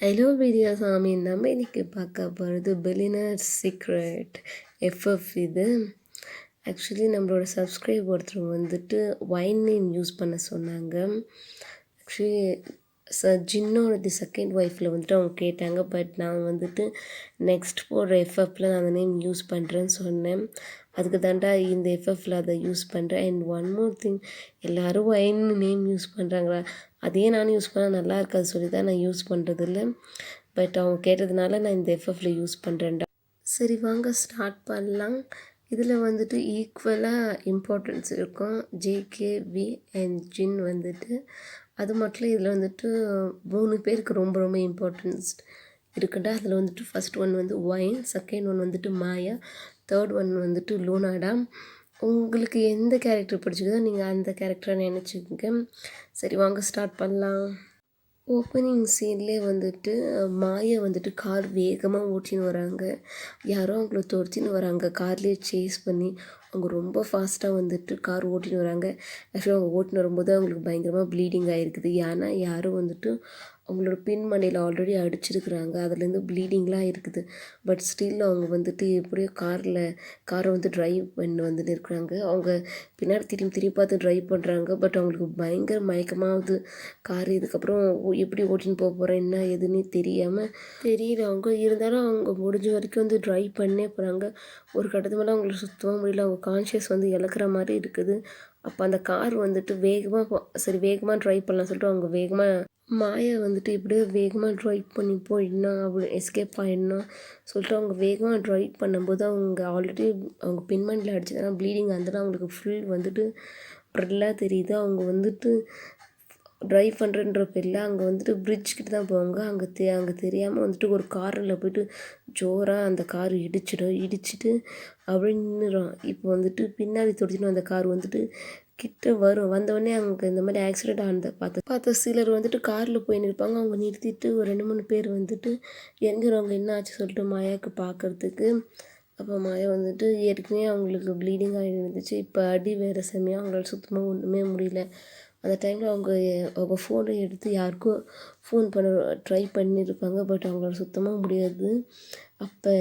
Hello வீடியோசாமி, நம்ம இன்னைக்கு பார்க்க போகிறது பில்லியனர் சீக்ரெட் எஃப்எஃப். இது ஆக்சுவலி நம்மளோட சப்ஸ்கிரைப் ஒருத்தர் வந்துட்டு வைன் நேம் யூஸ் பண்ண சொன்னாங்க. ஆக்சுவலி ஜின்னோட செகண்ட் ஒய்ஃபில் வந்துட்டு அவங்க கேட்டாங்க. பட் நான் வந்துட்டு நெக்ஸ்ட் போடுற எஃப்எஃப்பில் நான் அந்த நேம் யூஸ் பண்ணுறேன்னு சொன்னேன். அதுக்கு தாண்டா இந்த எஃப்எஃப்பில் அதை யூஸ் பண்ணுறேன். அண்ட் ஒன் மோர் திங், எல்லோரும் வைன் நேம் யூஸ் பண்ணுறாங்களா, அதையே நானும் யூஸ் பண்ணால் நல்லா இருக்காது சொல்லி தான் நான் யூஸ் பண்ணுறதில்ல. பட் அவங்க கேட்டதுனால நான் இந்த எஃப்எஃப்பில் யூஸ் பண்ணுறேன்டா. சரி வாங்க ஸ்டார்ட் பண்ணலாம். இதில் வந்துட்டு ஈக்குவலாக இம்பார்ட்டன்ஸ் இருக்கும். ஜேகேவி அண்ட் ஜின் வந்துட்டு அது மட்டும் இதில் வந்துட்டு 3 பேருக்கு ரொம்ப ரொம்ப இம்பார்ட்டன்ஸ் இருக்குண்டா. அதில் வந்துட்டு ஃபஸ்ட் ஒன் வந்து ஒயின், செகண்ட் ஒன் வந்துட்டு மாயா, தேர்ட் ஒன் வந்துட்டு லூனாடா. உங்களுக்கு எந்த கேரக்டர் பிடிச்சிக்குதோ நீங்கள் அந்த கேரக்டரை நினச்சிக்கோங்க. சரி வாங்க ஸ்டார்ட் பண்ணலாம். ஓப்பனிங் சீன்லேயே வந்துட்டு மாயா வந்துட்டு கார் வேகமாக ஓட்டின்னு வராங்க. யாரோ அவங்கள துரத்தின்னு வராங்க, கார்லேயே சேஸ் பண்ணி. அவங்க ரொம்ப ஃபாஸ்ட்டாக வந்துட்டு கார் ஓட்டின்னு வராங்க. ஆக்சுவலாக அவங்க ஓட்டின்னு வரும்போது அவங்களுக்கு பயங்கரமாக ப்ளீடிங் ஆகிருக்குது. ஏன்னா யாரும் வந்துட்டு அவங்களோட பின் மண்டையில் ஆல்ரெடி அடிச்சிருக்கிறாங்க, அதுலேருந்து ப்ளீடிங்லாம் இருக்குது. பட் ஸ்டில் அவங்க வந்துட்டு எப்படியோ காரை வந்து ட்ரைவ் பண்ணி வந்துட்டு இருக்கிறாங்க. அவங்க பின்னாடி திரும்பி பார்த்து ட்ரைவ் பண்ணுறாங்க. பட் அவங்களுக்கு பயங்கர மயக்கமாகுது கார். இதுக்கப்புறம் எப்படி ஓட்டின்னு போகிறேன் என்ன எதுன்னு தெரியறவங்க இருந்தாலும் அவங்க முடிஞ்ச வரைக்கும் வந்து ட்ரைவ் பண்ணே போகிறாங்க. ஒரு கட்டத்து மேலே அவங்களுக்கு சுத்தமாக முடியல. அவங்க கான்ஷியஸ் வந்து இழக்கிற மாதிரி இருக்குது. அப்போ அந்த கார் வந்துட்டு வேகமாக ட்ரைவ் பண்ணலாம் சொல்லிட்டு அவங்க வேகமாக மாயா வந்துட்டு இப்படியே வேகமாக ட்ரைவ் பண்ணி போயிடணும், அப்படி எஸ்கேப் ஆகிடணும் சொல்லிட்டு அவங்க வேகமாக ட்ரைவ் பண்ணும்போது அவங்க ஆல்ரெடி அவங்க பின்மண்டில் அடிச்சதுனா ப்ளீடிங் வந்துட்டு அவங்களுக்கு ஃபுல் வந்துட்டு ப்ரெல்லாக தெரியுது. அவங்க வந்துட்டு ட்ரைவ் பண்ணுறன்ற பேரில் அங்கே வந்துட்டு பிரிட்ஜ்கிட்ட தான் போவாங்க. அங்கே தெரியாமல் வந்துட்டு ஒரு காரில் போய்ட்டு ஜோராக அந்த கார் இடிச்சிட்டு அப்படியே நின்றுடும். இப்போ வந்துட்டு பின்னாடி துடிச்சின்னு அந்த கார் வந்துட்டு கிட்ட வந்தோடனே அங்கே இந்த மாதிரி ஆக்சிடெண்ட் ஆனதை பார்த்த சிலர் வந்துட்டு காரில் போய் நிற்பாங்க. அவங்க நிறுத்திட்டு ஒரு 2-3 பேர் வந்துட்டு இறங்குறவங்க என்ன ஆச்சு சொல்லிட்டு மாயாவுக்கு பார்க்குறதுக்கு. அப்போ மாயா வந்துட்டு ஏற்கனவே அவங்களுக்கு ப்ளீடிங் ஆகி இருந்துச்சு. இப்போ அடி வேறு செம்மையாக அவங்களால சுத்தமாக ஒன்றுமே முடியல. அந்த டைமில் அவங்க ஃபோனை எடுத்து யாருக்கும் ஃபோன் பண்ண ட்ரை பண்ணியிருப்பாங்க. பட் அவங்களால சுத்தமாக முடியாது. அப்போ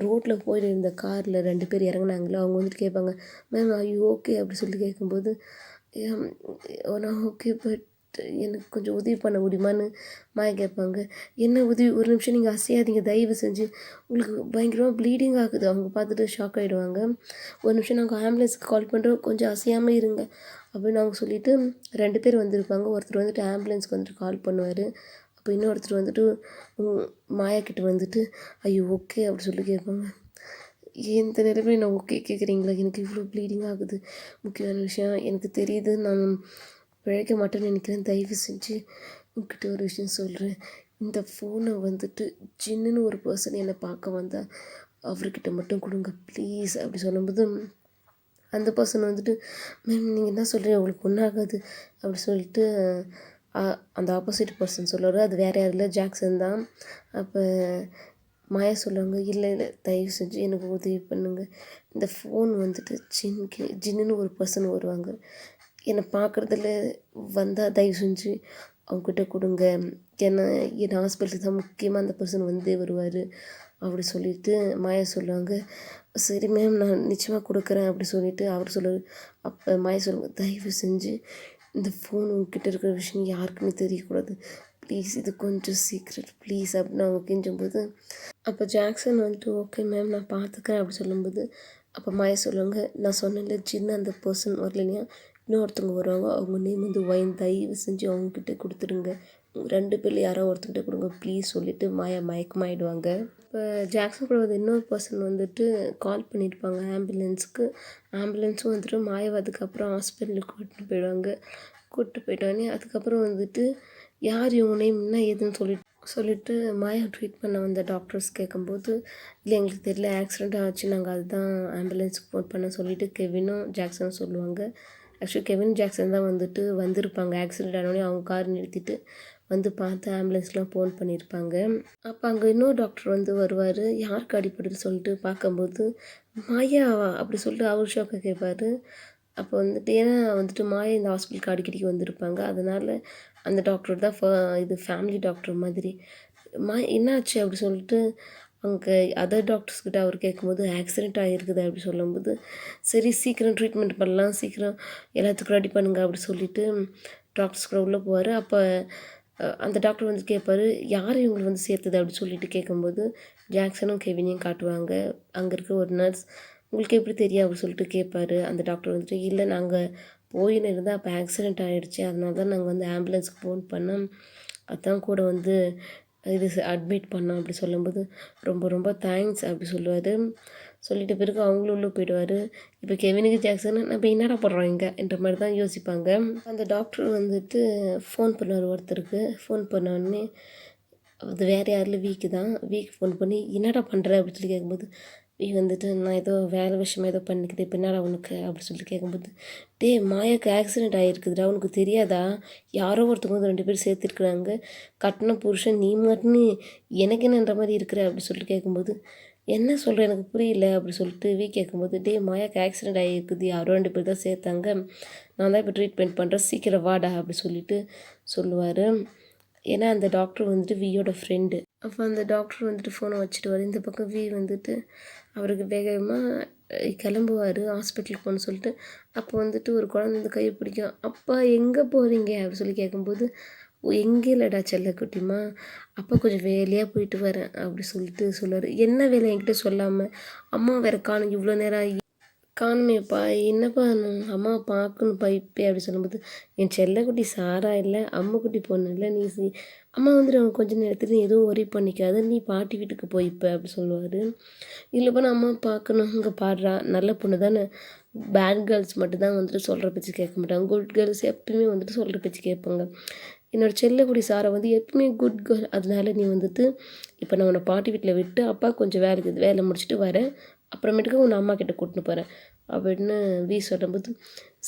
ரோட்டில் போயிட்டு இருந்த காரில் 2 பேர் இறங்குனாங்களோ, அவங்க வந்துட்டு கேட்பாங்க, மேம் ஐ யூ ஓகே அப்படி சொல்லி கேட்கும்போது, நான் ஓகே பட் எனக்கு கொஞ்சம் உதவி பண்ண முடியுமான்னு மாயா கேட்பாங்க. என்ன உதவி? ஒரு நிமிஷம் நீங்கள் அசையாதீங்க தயவு செஞ்சு, உங்களுக்கு பயங்கரமாக ப்ளீடிங் ஆகுது. அவங்க பார்த்துட்டு ஷாக் ஆகிடுவாங்க. ஒரு நிமிஷம் நாங்கள் ஆம்புலன்ஸுக்கு கால் பண்ணுறோம், கொஞ்சம் அசையாமல் இருங்க அப்படின்னு அவங்க சொல்லிவிட்டு 2 பேர் வந்திருப்பாங்க. ஒருத்தர் வந்துட்டு ஆம்புலன்ஸ்க்கு வந்துட்டு கால் பண்ணுவார். அப்போ இன்னொருத்தர் வந்துட்டு மாயா கிட்ட வந்துட்டு ஐயோ ஓகே அப்படி சொல்லி கேட்பாங்க. எந்த நிலைமையில் நான் ஓகே கேட்குறீங்களா? எனக்கு இவ்வளோ ப்ளீடிங் ஆகுது. முக்கியமான விஷயம் எனக்கு தெரியுது, நான் பிழைக்க மாட்டேன்னு நினைக்கிறேன். தயவு செஞ்சு உங்ககிட்ட ஒரு விஷயம் சொல்கிறேன். இந்த ஃபோனை வந்துட்டு ஜின்னுன்னு ஒரு பர்சன் என்னை பார்க்க வந்தால் அவர்கிட்ட மட்டும் கொடுங்க ப்ளீஸ் அப்படி சொல்லும்போது அந்த பர்சன் வந்துட்டு மேம் நீங்கள் என்ன சொல்கிறீங்க, உங்களுக்கு ஒன்றாகாது அப்படி சொல்லிட்டு அந்த ஆப்போசிட் பர்சன் சொல்லுவார். அது வேறு யாரும் இல்லை, ஜாக்சன் தான். அப்போ மாயா சொல்லுவாங்க, இல்லை தயவு செஞ்சு எனக்கு உதவி பண்ணுங்கள். இந்த ஃபோன் வந்துட்டு ஜின்னுன்னு ஒரு பர்சன் வருவாங்க, என்னை பார்க்குறதுல வந்தால் தயவு செஞ்சு அவங்ககிட்ட கொடுங்க. ஏன்னா என் ஹாஸ்பிட்டலுக்கு தான் முக்கியமாக அந்த பர்சன் வந்தே வருவார் அப்படி சொல்லிவிட்டு மாயா சொல்லுவாங்க. சரி மேம் நான் நிச்சயமாக கொடுக்குறேன் அப்படி சொல்லிவிட்டு அவர் சொல்லுவார். அப்போ மாயா சொல்லுவாங்க, தயவு செஞ்சு இந்த ஃபோன் உங்ககிட்ட இருக்கிற விஷயம் யாருக்குமே தெரியக்கூடாது ப்ளீஸ், இது கொஞ்சம் சீக்ரெட் ப்ளீஸ் அப்படின்னு அவங்க கெஞ்சும்போது அப்போ ஜாக்சன் வந்துட்டு ஓகே மேம் நான் பார்த்துக்கிறேன் அப்படி சொல்லும்போது அப்போ மாயா சொல்லுவாங்க, நான் சொன்னேன்ல ஜின்னு அந்த பர்சன் வரலையா, இன்னொருத்தவங்க வருவாங்க, அவங்க நேம் வந்து ஒயின், தயவு செஞ்சு அவங்கக்கிட்ட கொடுத்துருங்க, 2 பேரில் யாரோ ஒருத்தர்கிட்ட கொடுங்க ப்ளீஸ் சொல்லிவிட்டு மாயா மயக்கமாயிடுவாங்க. இப்போ ஜாக்சன் கூட வந்து இன்னொரு பர்சன் வந்துட்டு கால் பண்ணியிருப்பாங்க ஆம்புலன்ஸும் வந்துட்டு மாயாவை அதுக்கப்புறம் ஹாஸ்பிட்டலுக்கு கூப்பிட்டு போயிட்டோன்னே அதுக்கப்புறம் வந்துட்டு யார் இவங்க நேம் என்ன ஏதுன்னு சொல்லிட்டு மாயா ட்ரீட் பண்ண வந்த டாக்டர்ஸ் கேட்கும்போது, இல்லை எங்களுக்கு தெரியல ஆக்சிடெண்ட் ஆச்சு, நாங்கள் அதுதான் ஆம்புலன்ஸுக்கு ஃபோன் பண்ண சொல்லிவிட்டு கெவினும் ஜாக்சனும் சொல்லுவாங்க. ஆக்சுவலி கெவின் ஜாக்சன் தான் வந்துட்டு வந்திருப்பாங்க. ஆக்சிடெண்ட் ஆனோடனே அவங்க கார் நிறுத்திட்டு வந்து பார்த்து ஆம்புலன்ஸ்லாம் ஃபோன் பண்ணியிருப்பாங்க. அப்போ அங்கே இன்னொரு டாக்டர் வந்து வருவார். யாருக்கு அடிப்படுன்னு சொல்லிட்டு பார்க்கும்போது மாயாவா அப்படி சொல்லிட்டு அவர் ஷாக்கை கேட்பார். அப்போ வந்துட்டு ஏன்னா வந்துட்டு மாயா இந்த ஹாஸ்பிட்டலுக்கு அடிக்கடிக்கு வந்திருப்பாங்க. அதனால் அந்த டாக்டர் தான் இது ஃபேமிலி டாக்டர் மாதிரி. என்னாச்சு அப்படி சொல்லிட்டு அங்கே அதர் டாக்டர்ஸ்கிட்ட அவர் கேட்கும்போது ஆக்சிடெண்ட் ஆகிருக்குது அப்படி சொல்லும்போது, சரி சீக்கிரம் ட்ரீட்மெண்ட் பண்ணலாம், சீக்கிரம் எல்லாத்துக்கும் ரெடி பண்ணுங்க அப்படி சொல்லிட்டு டாக்டர்ஸ் கூட உள்ளே போவார். அப்போ அந்த டாக்டர் வந்து கேட்பாரு, யார் இவங்களை வந்து சேர்த்தது அப்படி சொல்லிட்டு கேட்கும்போது, ஜாக்சனும் கெவினையும் காட்டுவாங்க. அங்கே இருக்க ஒரு நர்ஸ், உங்களுக்கு எப்படி தெரியும் அப்படி சொல்லிட்டு கேட்பாரு. அந்த டாக்டர் வந்துட்டு, இல்லை நாங்கள் போயின்னு இருந்தால் அப்போ ஆக்சிடெண்ட் ஆகிடுச்சு, அதனால தான் நாங்கள் வந்து ஆம்புலன்ஸுக்கு ஃபோன் பண்ணோம், அதான் கூட வந்து இது அட்மிட் பண்ணோம் அப்படி சொல்லும்போது, ரொம்ப ரொம்ப தேங்க்ஸ் அப்படி சொல்லுவார். சொல்லிட்ட பிறகு அவங்களும் உள்ளே போயிடுவார். இப்போ கெவினுக்கு ஜாக்சன் நம்ம என்னடா பண்ணுறோம் இங்கே என்ற மாதிரி தான் யோசிப்பாங்க. அந்த டாக்டர் வந்துட்டு ஃபோன் பண்ணுவார் ஒருத்தருக்கு. ஃபோன் பண்ணோடனே அது வேறு யாரில் வீக்கு தான். வீக்கு ஃபோன் பண்ணி என்னடா பண்ணுற அப்படின்னு சொல்லி கேட்கும்போது, வீ வந்துட்டு நான் ஏதோ வேலை விஷயமா ஏதோ பண்ணிக்குது, இப்போ என்னடா உனக்கு அப்படின்னு சொல்லிட்டு கேட்கும்போது, மாயாவுக்கு ஆக்சிடெண்ட் ஆகிருக்குதுடா, உனக்கு தெரியாதா, யாரோ ஒருத்தவங்க வந்து 2 பேர் சேர்த்துருக்குறாங்க, கட்டின புருஷன் நீ மட்டும் எனக்கு என்னன்ற மாதிரி இருக்கிற அப்படி சொல்லிட்டு கேட்கும்போது, என்ன சொல்கிற எனக்கு புரியல அப்படி சொல்லிட்டு கேட்கும்போது, மாயாவுக்கு ஆக்சிடெண்ட் ஆகிருக்குது, யாரோ 2 பேர் தான் சேர்த்தாங்க, நான் தான் இப்போ ட்ரீட்மெண்ட் பண்ணுறேன், சீக்கிரம் வாடா அப்படி சொல்லிட்டு சொல்லுவார். ஏன்னா அந்த டாக்டர் வந்துட்டு வியோட ஃப்ரெண்டு. அப்போ அந்த டாக்டர் வந்துட்டு ஃபோனை வச்சுட்டு இந்த பக்கம் வந்துட்டு அவருக்கு வேகமாக கிளம்புவார் ஹாஸ்பிட்டலுக்கு போகணுன்னு சொல்லிட்டு. அப்போ வந்துட்டு ஒரு குழந்தை வந்து கையை பிடிக்கும். அப்பா எங்கே போகிறீங்க அப்படி சொல்லி கேட்கும்போது, எங்கே இல்லைடா செல்லக்குட்டிம்மா, அப்பா கொஞ்சம் வேலையாக போயிட்டு வரேன் அப்படி சொல்லிட்டு சொல்லுவார். என்ன வேலை என்கிட்ட சொல்லாமல், அம்மா வேறு காணும் இவ்வளோ நேரம் ஆகி காணுமேப்பா, என்னப்பா அம்மாவை பார்க்கணும்ப்பா இப்போயே அப்படி சொல்லும்போது, என் செல்லக்குட்டி சாரா இல்லை, அம்முக்குட்டி பொண்ணு இல்லை, நீ அம்மா வந்துட்டு அவங்க கொஞ்சம் நேரத்தில் எதுவும் ஒரி பண்ணிக்காத, நீ பாட்டி வீட்டுக்கு போய்ப்ப அப்படி சொல்லுவார். இல்லைப்பா நான் அம்மா பார்க்கணும், இங்கே பாடுறா நல்ல பொண்ணு தானே, பேட் கேர்ள்ஸ் மட்டும்தான் வந்துட்டு சொல்கிற பேச்சு கேட்க மாட்டாங்க, குட் கேர்ள்ஸ் எப்பவுமே வந்துட்டு சொல்கிற பேச்சு கேட்பாங்க. என்னோடய செல்லக்குடி சாரை வந்து எப்பவுமே குட் கேர்ள், அதனால நீ வந்துட்டு இப்போ நான் உன்னை பாட்டி வீட்டில் விட்டு அப்பா கொஞ்சம் வேலை முடிச்சுட்டு வரேன், அப்புறமேட்டுக்கு உன்னை அம்மா கிட்டே கூட்டின்னு போகிறேன் அப்படின்னு சொல்லும்போது,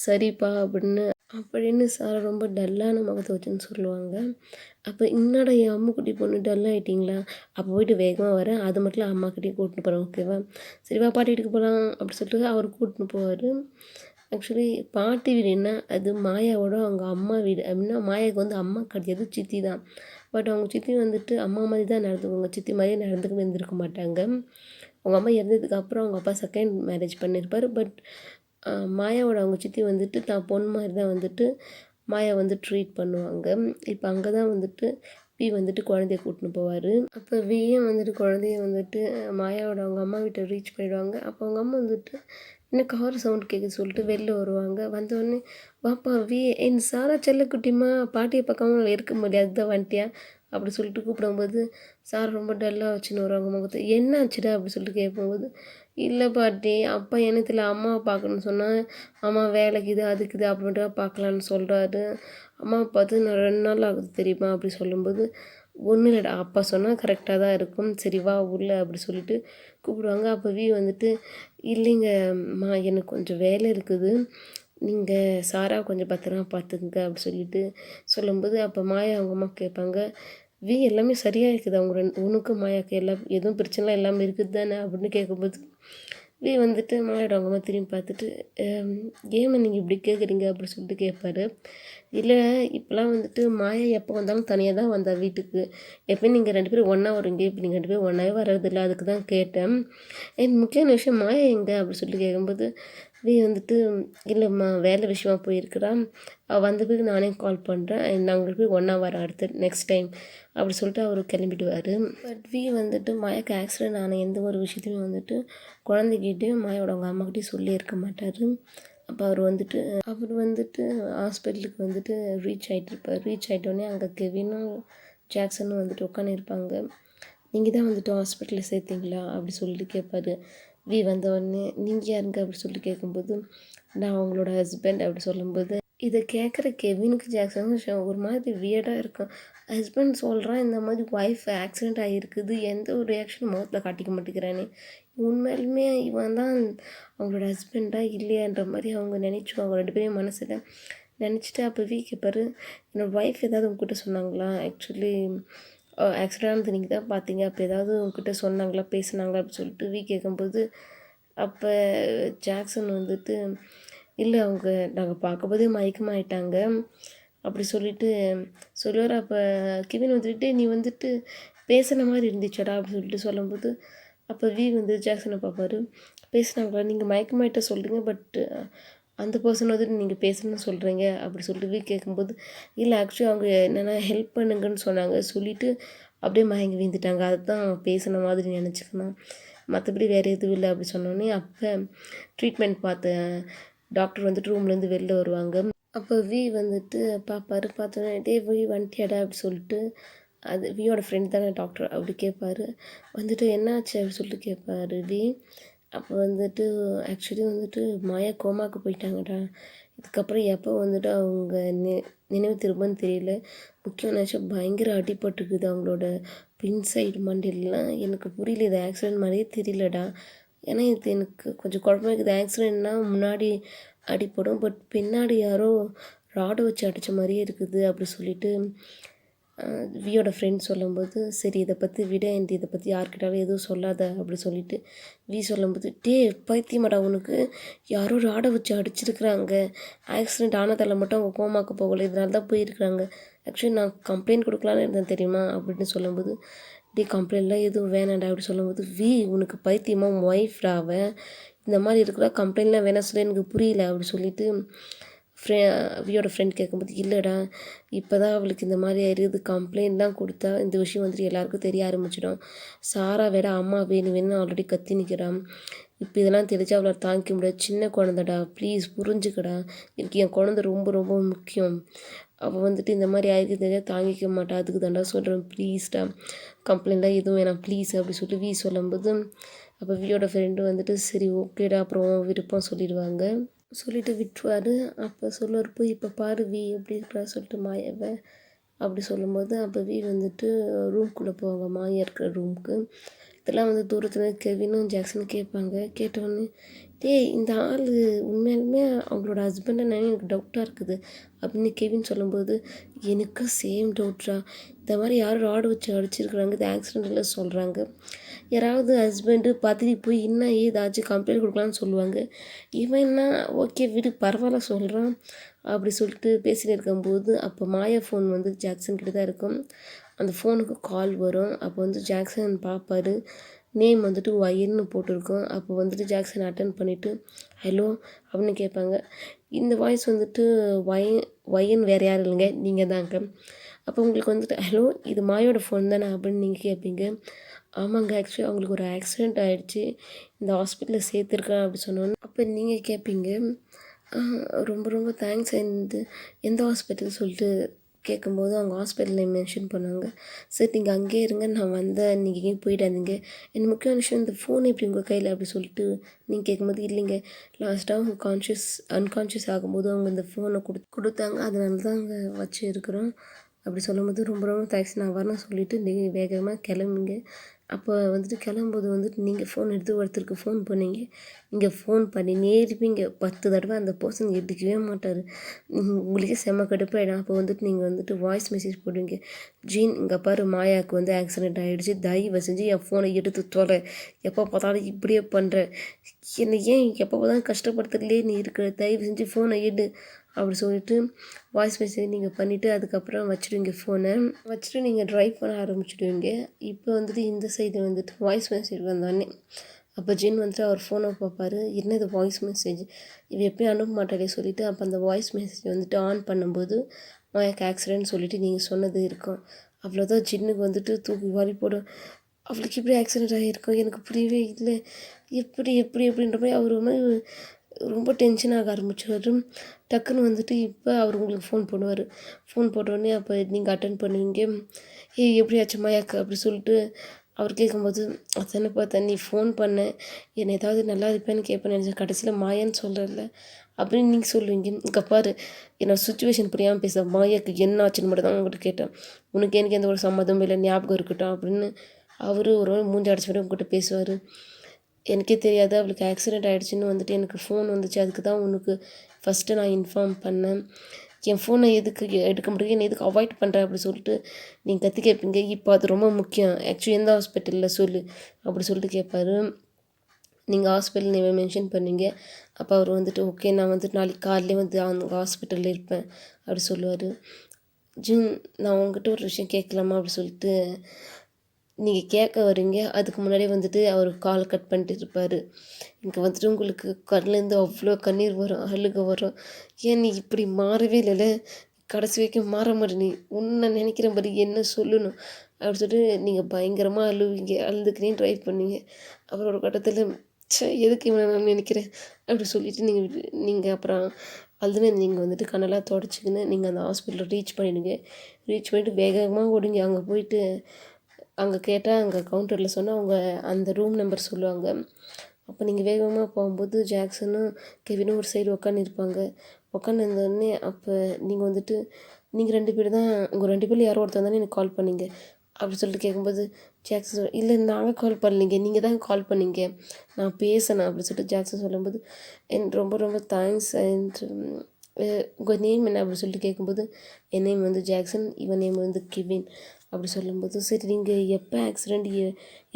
சரிப்பா அப்படின்னு சாரை ரொம்ப டல்லான முகத்தை வச்சுன்னு சொல்லுவாங்க. அப்போ என்னடா என் அம்முக்குட்டி பொண்ணு டல்லாகிட்டிங்களா, அப்போ போயிட்டு வேகமாக வரேன், அது மட்டும் இல்லை அம்மாக்கிட்டையும் கூட்டின்னு போகிறேன் ஓகேவா, சரிவா பாட்டி வீட்டுக்கு போகலாம் அப்படி சொல்லிட்டு அவர் கூட்டின்னு போவார். ஆக்சுவலி பாட்டி வீடு என்ன, அது மாயாவோட அவங்க அம்மா வீடு. அப்படின்னா மாயாவுக்கு வந்து அம்மா கிடையாது, சித்தி தான். பட் அவங்க சித்தி வந்துட்டு அம்மா மாதிரி தான் நடந்துக்குவாங்க, சித்தி மாதிரியே நடந்துக்க இருந்திருக்க மாட்டாங்க. அவங்க அம்மா இறந்ததுக்கப்புறம் அவங்க அப்பா செகண்ட் மேரேஜ் பண்ணியிருப்பார். பட் மாயாவோட அவங்க சித்தி வந்துட்டு தான் பொண்ணு மாதிரி தான் வந்துட்டு மாயா வந்து ட்ரீட் பண்ணுவாங்க. இப்போ அங்கே தான் வந்துட்டு வந்துட்டு குழந்தைய கூட்டின்னு போவார். அப்போ வந்துட்டு குழந்தைய வந்துட்டு மாயாவோட அவங்க அம்மா வீட்டை ரீச் பண்ணிவிடுவாங்க. அப்போ அவங்க அம்மா வந்துட்டு என்ன கார் சவுண்ட் கேட்குது சொல்லிட்டு வெளில வருவாங்க. வந்தோடனே வாப்பா என் சாரா செல்லக்குட்டிம்மா, பாட்டியை பார்க்காம இருக்க முடியாது தான் வந்துட்டியா அப்படி சொல்லிட்டு கூப்பிடும்போது சார் ரொம்ப டல்லாக வச்சுன்னு வருவாங்க முகத்தை. என்ன ஆச்சுடா அப்படி சொல்லிட்டு கேட்கும்போது, இல்லை பாட்டி அப்பா என்னத்தில் அம்மாவை பார்க்கணுன்னு சொன்னால் அம்மா வேலைக்கு இது அதுக்கு இது அப்படின்ட்டு பார்க்கலான்னு சொல்கிறாரு, அம்மாவை பார்த்து நான் 2 நாள் ஆகுது தெரியுமா அப்படி சொல்லும்போது, ஒன்றும் இல்லைடா அப்பா சொன்னால் கரெக்டாக தான் இருக்கும், சரி வா உள்ள அப்படி சொல்லிட்டு கூப்பிடுவாங்க. அப்போ வந்துட்டு இல்லைங்கம்மா எனக்கு கொஞ்சம் வேலை இருக்குது, நீங்கள் சாரா கொஞ்சம் பத்திரமா பார்த்துக்குங்க அப்படி சொல்லிட்டு சொல்லும்போது, அப்போ மாயா அவங்க அம்மா கேட்பாங்க, எல்லாமே சரியாக இருக்குது, அவங்க உனக்கும் மாயாவுக்கு எல்லாம் எதுவும் பிரச்சனைலாம் எல்லாமே இருக்குது தானே அப்படின்னு கேட்கும்போது, வந்துட்டு மாயாவோட அவங்க அம்மா திரும்பி பார்த்துட்டு, ஏம்மா நீங்கள் இப்படி கேட்குறீங்க அப்படி சொல்லிட்டு கேட்பாரு. இல்லை இப்போலாம் வந்துட்டு மாயா எப்போ வந்தாலும் தனியாக தான் வந்தாள் வீட்டுக்கு, எப்போயும் நீங்கள் 2 பேரும் ஒன்றா வருவீங்க, இப்போ நீங்கள் 2 பேரும் ஒன்றாவே வர்றதில்லை, அதுக்கு தான் கேட்டேன், முக்கியமான விஷயம் மாயா எங்கே அப்படி சொல்லிட்டு கேட்கும்போது, வந்துட்டு இல்லைம்மா வேலை விஷயமா போயிருக்கிறான், வந்த பிறகு நானே கால் பண்ணுறேன், நாங்கள் போய் ஒன்றா வரோம் அடுத்து நெக்ஸ்ட் டைம் அப்படி சொல்லிட்டு அவர் கிளம்பிடுவார். பட் வந்துட்டு மாயாவுக்கு ஆக்சிடென்ட் ஆன எந்த ஒரு விஷயத்தையுமே வந்துட்டு குழந்தைகிட்டையும் மாயாவோட அவங்க அம்மாக்கிட்டையும் சொல்லியிருக்க மாட்டார். அப்போ அவர் வந்துட்டு ஹாஸ்பிட்டலுக்கு வந்துட்டு ரீச் ஆகிட்டுருப்பார். ரீச் ஆகிட்டோடனே அங்கே கெவினும் ஜாக்சனும் வந்துட்டு உட்காந்துருப்பாங்க. நீங்கள் தான் வந்துட்டு ஹாஸ்பிட்டலில் சேர்த்திங்களா அப்படி சொல்லிட்டு கேட்பாரு. வந்தவொடனே நீங்கள் யாருங்க அப்படி சொல்லிட்டு கேட்கும்போது, நான் அவங்களோட ஹஸ்பண்ட் அப்படி சொல்லும்போது, இதை கேட்குற கெவினுக்கு ஜாக்சனும் ஒரு மாதிரி வியர்டாக இருக்கும். ஹஸ்பண்ட் சொல்கிறான் இந்த மாதிரி ஒய்ஃப் ஆக்சிடெண்ட் ஆகிருக்குது, எந்த ஒரு ரியாக்ஷனும் முகத்தில் காட்டிக்க மாட்டேங்கிறானே, உண்மையிலுமே இவன் தான் அவங்களோட ஹஸ்பண்டாக இல்லையான்ற மாதிரி அவங்க நினச்சிக்குவாங்க 2 பேரையும் மனசில் நினச்சிட்டு. அப்போ கேட்பாரு, என்னோடய ஒய்ஃப் ஏதாவது உங்ககிட்ட சொன்னாங்களா, ஆக்சுவலி ஆக்சிடெண்ட் ஆனது நீங்கள் தான் பார்த்தீங்க, அப்போ ஏதாவது உங்ககிட்ட சொன்னாங்களா பேசுனாங்களா அப்படி சொல்லிட்டு கேட்கும்போது, அப்போ ஜாக்சன் வந்துட்டு இல்லை அவங்க நாங்கள் பார்க்கும்போதே மயக்கமாயிட்டாங்க, அப்படி சொல்லிட்டு சொல்லுவார். அப்போ கெவின் வந்துட்டு நீ வந்துட்டு பேசுன மாதிரி இருந்துச்சடா அப்படி சொல்லிட்டு சொல்லும்போது, அப்போ வந்து ஜாக்சனை பார்ப்பாரு. பேசுனாங்களா நீங்கள் மயக்கமாயிட்ட சொல்கிறீங்க, பட் அந்த பர்சன் வந்துட்டு நீங்கள் பேசணும்னு சொல்கிறீங்க அப்படி சொல்லிட்டு கேட்கும்போது, இல்லை ஆக்சுவலி அவங்க என்னென்னா ஹெல்ப் பண்ணுங்கன்னு சொன்னாங்க, சொல்லிவிட்டு அப்படியே மயங்கி வீழ்ந்துட்டாங்க, அதுதான் பேசுன மாதிரி நினச்சிக்கணும், மற்றபடி வேறு எதுவும் இல்லை அப்படி சொன்னோடனே அப்போ ட்ரீட்மெண்ட் பார்த்தேன் டாக்டர் வந்துட்டு ரூம்லேருந்து வெளில வருவாங்க. அப்போ வந்துட்டு பார்ப்பாரு. பார்த்தோன்னே டே வந்துட்டியாடா அப்படி சொல்லிட்டு, அது வியோட ஃப்ரெண்ட் தானே டாக்டர் அப்படி கேட்பாரு. வந்துட்டு என்னாச்சு அப்படி சொல்லிட்டு கேட்பாரு அப்போ வந்துட்டு ஆக்சுவலி வந்துட்டு மாயா கோமாவுக்கு போயிட்டாங்கடா, இதுக்கப்புறம் எப்போ வந்துட்டு அவங்க நினைவு திரும்பன்னு தெரியல, முக்கியம் நினச்சா பயங்கர அடிபட்டுருக்குது அவங்களோட பின் சைடு மண்டிலெலாம், எனக்கு புரியல, இது ஆக்சிடென்ட் மாதிரியே தெரியலடா, ஏன்னா இது எனக்கு கொஞ்சம் குழப்பமா இருக்குது, ஆக்சிடென்ட்னா முன்னாடி அடிப்படும், பட் பின்னாடி யாரோ ராடை வச்சு அடித்த மாதிரியே இருக்குது அப்படி சொல்லிட்டு வியோட ஃப்ரெண்ட் சொல்லும்போது, சரி இதை பற்றி விட இதை பற்றி யார்கிட்டாலும் எதுவும் சொல்லாத அப்படி சொல்லிட்டு சொல்லும்போது, பைத்தியமாடா உனக்கு, யாரோ ராடை வச்சு அடிச்சிருக்கிறாங்க, ஆக்சிடெண்ட் ஆனதால் மட்டும் அவங்க கோமாக்கு போகலை, இதனால தான் போயிருக்கிறாங்க, ஆக்சுவலி நான் கம்ப்ளைண்ட் கொடுக்கலான்னு இருந்தேன் தெரியுமா அப்படின்னு சொல்லும்போது, கம்ப்ளைண்ட்லாம் எதுவும் வேணாண்டா அப்படி சொல்லும்போது, உனக்கு பைத்தியமாக உன் ஒய்ஃப்டா அவன், இந்த மாதிரி இருக்கிறா, கம்ப்ளைண்ட்லாம் வேணாம் சொல்லி எனக்கு புரியல அப்படி சொல்லிட்டு வியோட ஃப்ரெண்ட் கேட்கும்போது, இல்லைடா இப்போ தான் அவளுக்கு இந்த மாதிரி ஆயிடுது, கம்ப்ளைண்ட்லாம் கொடுத்தா இந்த விஷயம் வந்துட்டு எல்லாருக்கும் தெரிய ஆரம்பிச்சிடும், சாரா வேற அம்மா வேணும்னு ஆல்ரெடி கத்தி நிற்கிறான், இப்போ இதெல்லாம் தெரிஞ்சு அவளை தாங்கிக்க முடியாது, சின்ன குழந்தைடா ப்ளீஸ் புரிஞ்சுக்கடா, எனக்கு என் குழந்தை ரொம்ப ரொம்ப முக்கியம், அவள் வந்துட்டு இந்த மாதிரி ஆயிருக்கு தெரியாது தாங்கிக்க மாட்டா, அதுக்கு தாண்டா சொல்கிறேன் ப்ளீஸ்டா, கம்ப்ளைண்ட்லாம் எதுவும் வேணாம் ப்ளீஸ் அப்படி சொல்லி சொல்லும்போது, அப்போ வியோட ஃப்ரெண்டு வந்துட்டு சரி ஓகேடா அப்புறம் விருப்பம் சொல்லிடுவாங்க, சொல்லிட்டு விட்டுருவார். அப்போ சொல்லுவார், போய் இப்போ பாரு எப்படி இருக்கிறா சொல்லிட்டு மாயாவை அப்படி சொல்லும்போது, அப்போ வந்துட்டு ரூம்குள்ளே போவாங்க, மாயா இருக்கிற ரூமுக்கு, இதெல்லாம் வந்து தூரத்தில் கெவினும் ஜாக்சனும் கேட்பாங்க. கேட்டோடனே இந்த ஆள் உண்மையாலுமே அவங்களோட ஹஸ்பண்டை எனக்கு டவுட்டாக இருக்குது அப்படின்னு கெவின் சொல்லும்போது, எனக்கு சேம் டவுட்ரா, இந்த மாதிரி யாரும் ராடு வச்சு அடிச்சிருக்கிறாங்க, இது ஆக்சிடெண்ட்டில் சொல்கிறாங்க, யாராவது ஹஸ்பண்டு பதறி போய் இன்னும் ஏதாச்சும் கம்ப்ளைண்ட் கொடுக்கலான்னு சொல்லுவாங்க, இவன் என்ன ஓகே விடு பரவாயில்ல சொல்கிறான் அப்படி சொல்லிட்டு பேசிகிட்டு இருக்கும்போது, அப்போ மாயா ஃபோன் வந்து ஜாக்சன் கிட்ட தான் இருக்கும், அந்த ஃபோனுக்கு கால் வரும். அப்போ வந்து ஜாக்சன் பார்ப்பாரு, நேம் வந்துட்டு ஒயின்னு போட்டிருக்கோம். அப்போ வந்துட்டு ஜாக்சன் அட்டன் பண்ணிவிட்டு ஹலோ அப்படின்னு கேட்பாங்க. இந்த வாய்ஸ் வந்துட்டு ஒய்ன்னு வேறு யாரும் இல்லைங்க, நீங்கள் தாங்க. அப்போ உங்களுக்கு வந்துட்டு ஹலோ இது மாயோட ஃபோன் தானே அப்படின்னு நீங்கள் கேட்பீங்க. ஆமாங்க ஆக்சுவலி அவங்களுக்கு ஒரு ஆக்சிடெண்ட் ஆகிடுச்சி, இந்த ஹாஸ்பிட்டலில் சேர்த்துருக்கேன் அப்படி சொன்னோன்னே அப்போ நீங்கள் கேட்பீங்க, ரொம்ப ரொம்ப தேங்க்ஸ், எந்த ஹாஸ்பிட்டல் சொல்லிட்டு கேட்கும்போது அவங்க ஹாஸ்பிட்டல் நேம் மென்ஷன் பண்ணாங்க. சரி நீங்கள் அங்கேயே இருங்க, நான் வந்தேன், நீங்கள் எங்கேயும் போயிடாதீங்க, எனக்கு முக்கியமான விஷயம் இந்த ஃபோன் எப்படி உங்கள் கையில் அப்படி சொல்லிட்டு நீங்கள் கேட்கும்போது, இல்லைங்க லாஸ்ட்டாக அவங்க அன்கான்ஷியஸ் ஆகும்போது அவங்க இந்த ஃபோனை கொடுத்தாங்க, அதனால தான் அங்கே வச்சு இருக்கிறோம் அப்படி சொல்லும்போது, ரொம்ப ரொம்ப தேங்க்ஸ், நான் வரணும் சொல்லிவிட்டு நீங்கள் வேகமாக கிளம்புங்க. அப்போ வந்துட்டு கிளம்பும்போது வந்துட்டு நீங்கள் ஃபோன் எடுத்து ஒருத்தருக்கு ஃபோன் பண்ணீங்க, நீங்கள் ஃபோன் பண்ணினே இருப்பீங்க, 10 தடவை அந்த பர்சன் எடுக்கவே மாட்டார், உங்களுக்கே செம்ம கடுப்பாயிடும். அப்போ வந்துட்டு நீங்கள் வந்துட்டு வாய்ஸ் மெசேஜ் போடுவீங்க, ஜீன் இங்கே பாரு மாயாவுக்கு வந்து ஆக்சிடெண்ட் ஆகிடுச்சு, தயவு செஞ்சு என் ஃபோனை எடுத்து தொலை, எப்போ பார்த்தாலும் இப்படியே பண்ணுற, என்னை ஏன் எப்போ பார்த்தாலும் கஷ்டப்படுத்துறதுலேயே நீ இருக்கிற, தயவு செஞ்சு ஃபோனை எடு அப்படி சொல்லிட்டு வாய்ஸ் மெசேஜ் நீங்கள் பண்ணிவிட்டு அதுக்கப்புறம் வச்சுடுவீங்க ஃபோனை, வச்சுட்டு நீங்கள் ட்ரைவ் பண்ண ஆரம்பிச்சுடுவீங்க. இப்போ வந்துட்டு இந்த சைடு வந்துட்டு வாய்ஸ் மெசேஜ் வந்தோடனே அப்போ ஜின் வந்துட்டு அவர் ஃபோனை பார்ப்பாரு, என்னது வாய்ஸ் மெசேஜ், இது எப்பயும் அனுப்ப மாட்டாரே சொல்லிவிட்டு அப்போ அந்த வாய்ஸ் மெசேஜ் வந்துட்டு ஆன் பண்ணும்போது மாயாக்கு ஆக்சிடென்ட் சொல்லிவிட்டு நீங்கள் சொன்னது இருக்கும். அவ்வளோதான், ஜின்னுக்கு வந்துட்டு தூக்கி வாரி போடும், அவளுக்கு இப்படி ஆக்சிடென்ட் ஆகியிருக்கும், எனக்கு புரியவே இல்லை, எப்படி எப்படி எப்படின்ற மாதிரி அவர் ரொம்ப டென்ஷன் ஆக ஆரம்பிச்சிடுவார். டக்குன்னு வந்துட்டு இப்போ அவர் உங்களுக்கு ஃபோன் பண்ணுவார், ஃபோன் போட்டோடனே அப்போ நீங்கள் அட்டன் பண்ணுவீங்க, எப்படியாச்சும் மாயாக்கு அப்படி சொல்லிட்டு அவர் கேட்கும்போது, அதானே பார்த்தேன் நீ ஃபோன் பண்ண, என்னை ஏதாவது நல்லா இருப்பேன்னு கேட்பேன்னு நினச்சேன், கடைசியில் மாயான்னு சொல்கிறல அப்படின்னு நீங்கள் சொல்லுவீங்க. இங்கே பாரு என்னோடய சுச்சுவேஷன் புரியாமல் பேச, மாயாக்கு என்ன ஆச்சுன்னு மட்டும் தான் உங்கள்கிட்ட கேட்டேன், உனக்கு எனக்கு எந்த ஒரு சம்மதமும் இல்லை, ஞாபகம் இருக்கட்டும் அப்படின்னு அவர் ஒரு மூஞ்சி அடிச்சு விட உங்கள்கிட்ட பேசுவார். எனக்கே தெரியாது அவளுக்கு ஆக்சிடெண்ட் ஆகிடுச்சின்னு வந்துட்டு எனக்கு ஃபோன் வந்துச்சு, அதுக்கு தான் உனக்கு ஃபஸ்ட்டு நான் இன்ஃபார்ம் பண்ணேன், என் ஃபோனை எதுக்கு எடுக்க முடியும், என்னை எதுக்கு அவாய்ட் பண்ணுறேன் அப்படி சொல்லிட்டு நீங்கள் கற்று கேட்பீங்க. இப்போ அது ரொம்ப முக்கியம், ஆக்சுவலி எந்த ஹாஸ்பிட்டலில் சொல்லு அப்படி சொல்லிட்டு கேட்பாரு. நீங்கள் ஹாஸ்பிட்டல் நேமை மென்ஷன் பண்ணீங்க. அப்போ அவர் வந்துட்டு ஓகே நான் வந்துட்டு நாளைக்கு காலையிலே வந்து அந்த ஹாஸ்பிட்டலில் இருப்பேன் அப்படி சொல்லுவார். ஜின் நான் உங்ககிட்ட ஒரு விஷயம் கேட்கலாமா அப்படி சொல்லிட்டு நீங்கள் கேட்க வரீங்க. அதுக்கு முன்னாடியே வந்துட்டு அவர் கால் கட் பண்ணிட்டு இருப்பார். இங்கே வந்துட்டு உங்களுக்கு கண்லேருந்து அவ்வளோ கண்ணீர் வரும், அழுக வரும். ஏன் நீ இப்படி மாறவே இல்லைல்ல, கடைசி வரைக்கும் மாற மாட்டே, நீ உன்னை நினைக்கிற மாதிரி என்ன சொல்லணும் அப்படி சொல்லிட்டு நீங்கள் பயங்கரமாக அழுவீங்க. அழுதுக்குனே ட்ரை பண்ணீங்க. அப்புறம் ஒரு கட்டத்தில் எதுக்கு இவனை நான் நினைக்கிறேன் அப்படி சொல்லிவிட்டு நீங்கள் அப்புறம் அதுன்னு நீங்கள் வந்துட்டு கண்ணெல்லாம் தொடச்சிக்கின்னு நீங்கள் அந்த ஹாஸ்பிட்டலில் ரீச் பண்ணிவிடுங்க. ரீச் பண்ணிவிட்டு வேகமாக ஓடுங்க. அங்கே போயிட்டு அங்கே கேட்டால் அங்கே கவுண்டரில் சொன்னால் அவங்க அந்த ரூம் நம்பர் சொல்லுவாங்க. அப்போ நீங்கள் வேகமாக போகும்போது ஜாக்சனும் கெவினும் ஒரு சைடு உட்காந்துருப்பாங்க. உட்காந்துருந்தோடனே அப்போ நீங்கள் வந்துட்டு நீங்கள் 2 பேர் தான், உங்கள் 2 பேரில் யாரோ ஒருத்தர் தானே எனக்கு கால் பண்ணீங்க அப்படி சொல்லிட்டு கேட்கும்போது ஜாக்சன் இல்லை நாங்கள் கால் பண்ணலீங்க, நீங்கள் தான் கால் பண்ணீங்க, நான் பேசினேன் அப்படி சொல்லிட்டு ஜாக்சன் சொல்லும்போது எனக்கு ரொம்ப ரொம்ப தேங்க்ஸ். உங்கள் நேம் என்ன அப்படி சொல்லிட்டு கேட்கும்போது என் நேம் வந்து ஜாக்சன், இவன் நேம் வந்து கெவின் அப்படி சொல்லும்போது சரி நீங்கள் எப்போ ஆக்சிடெண்ட்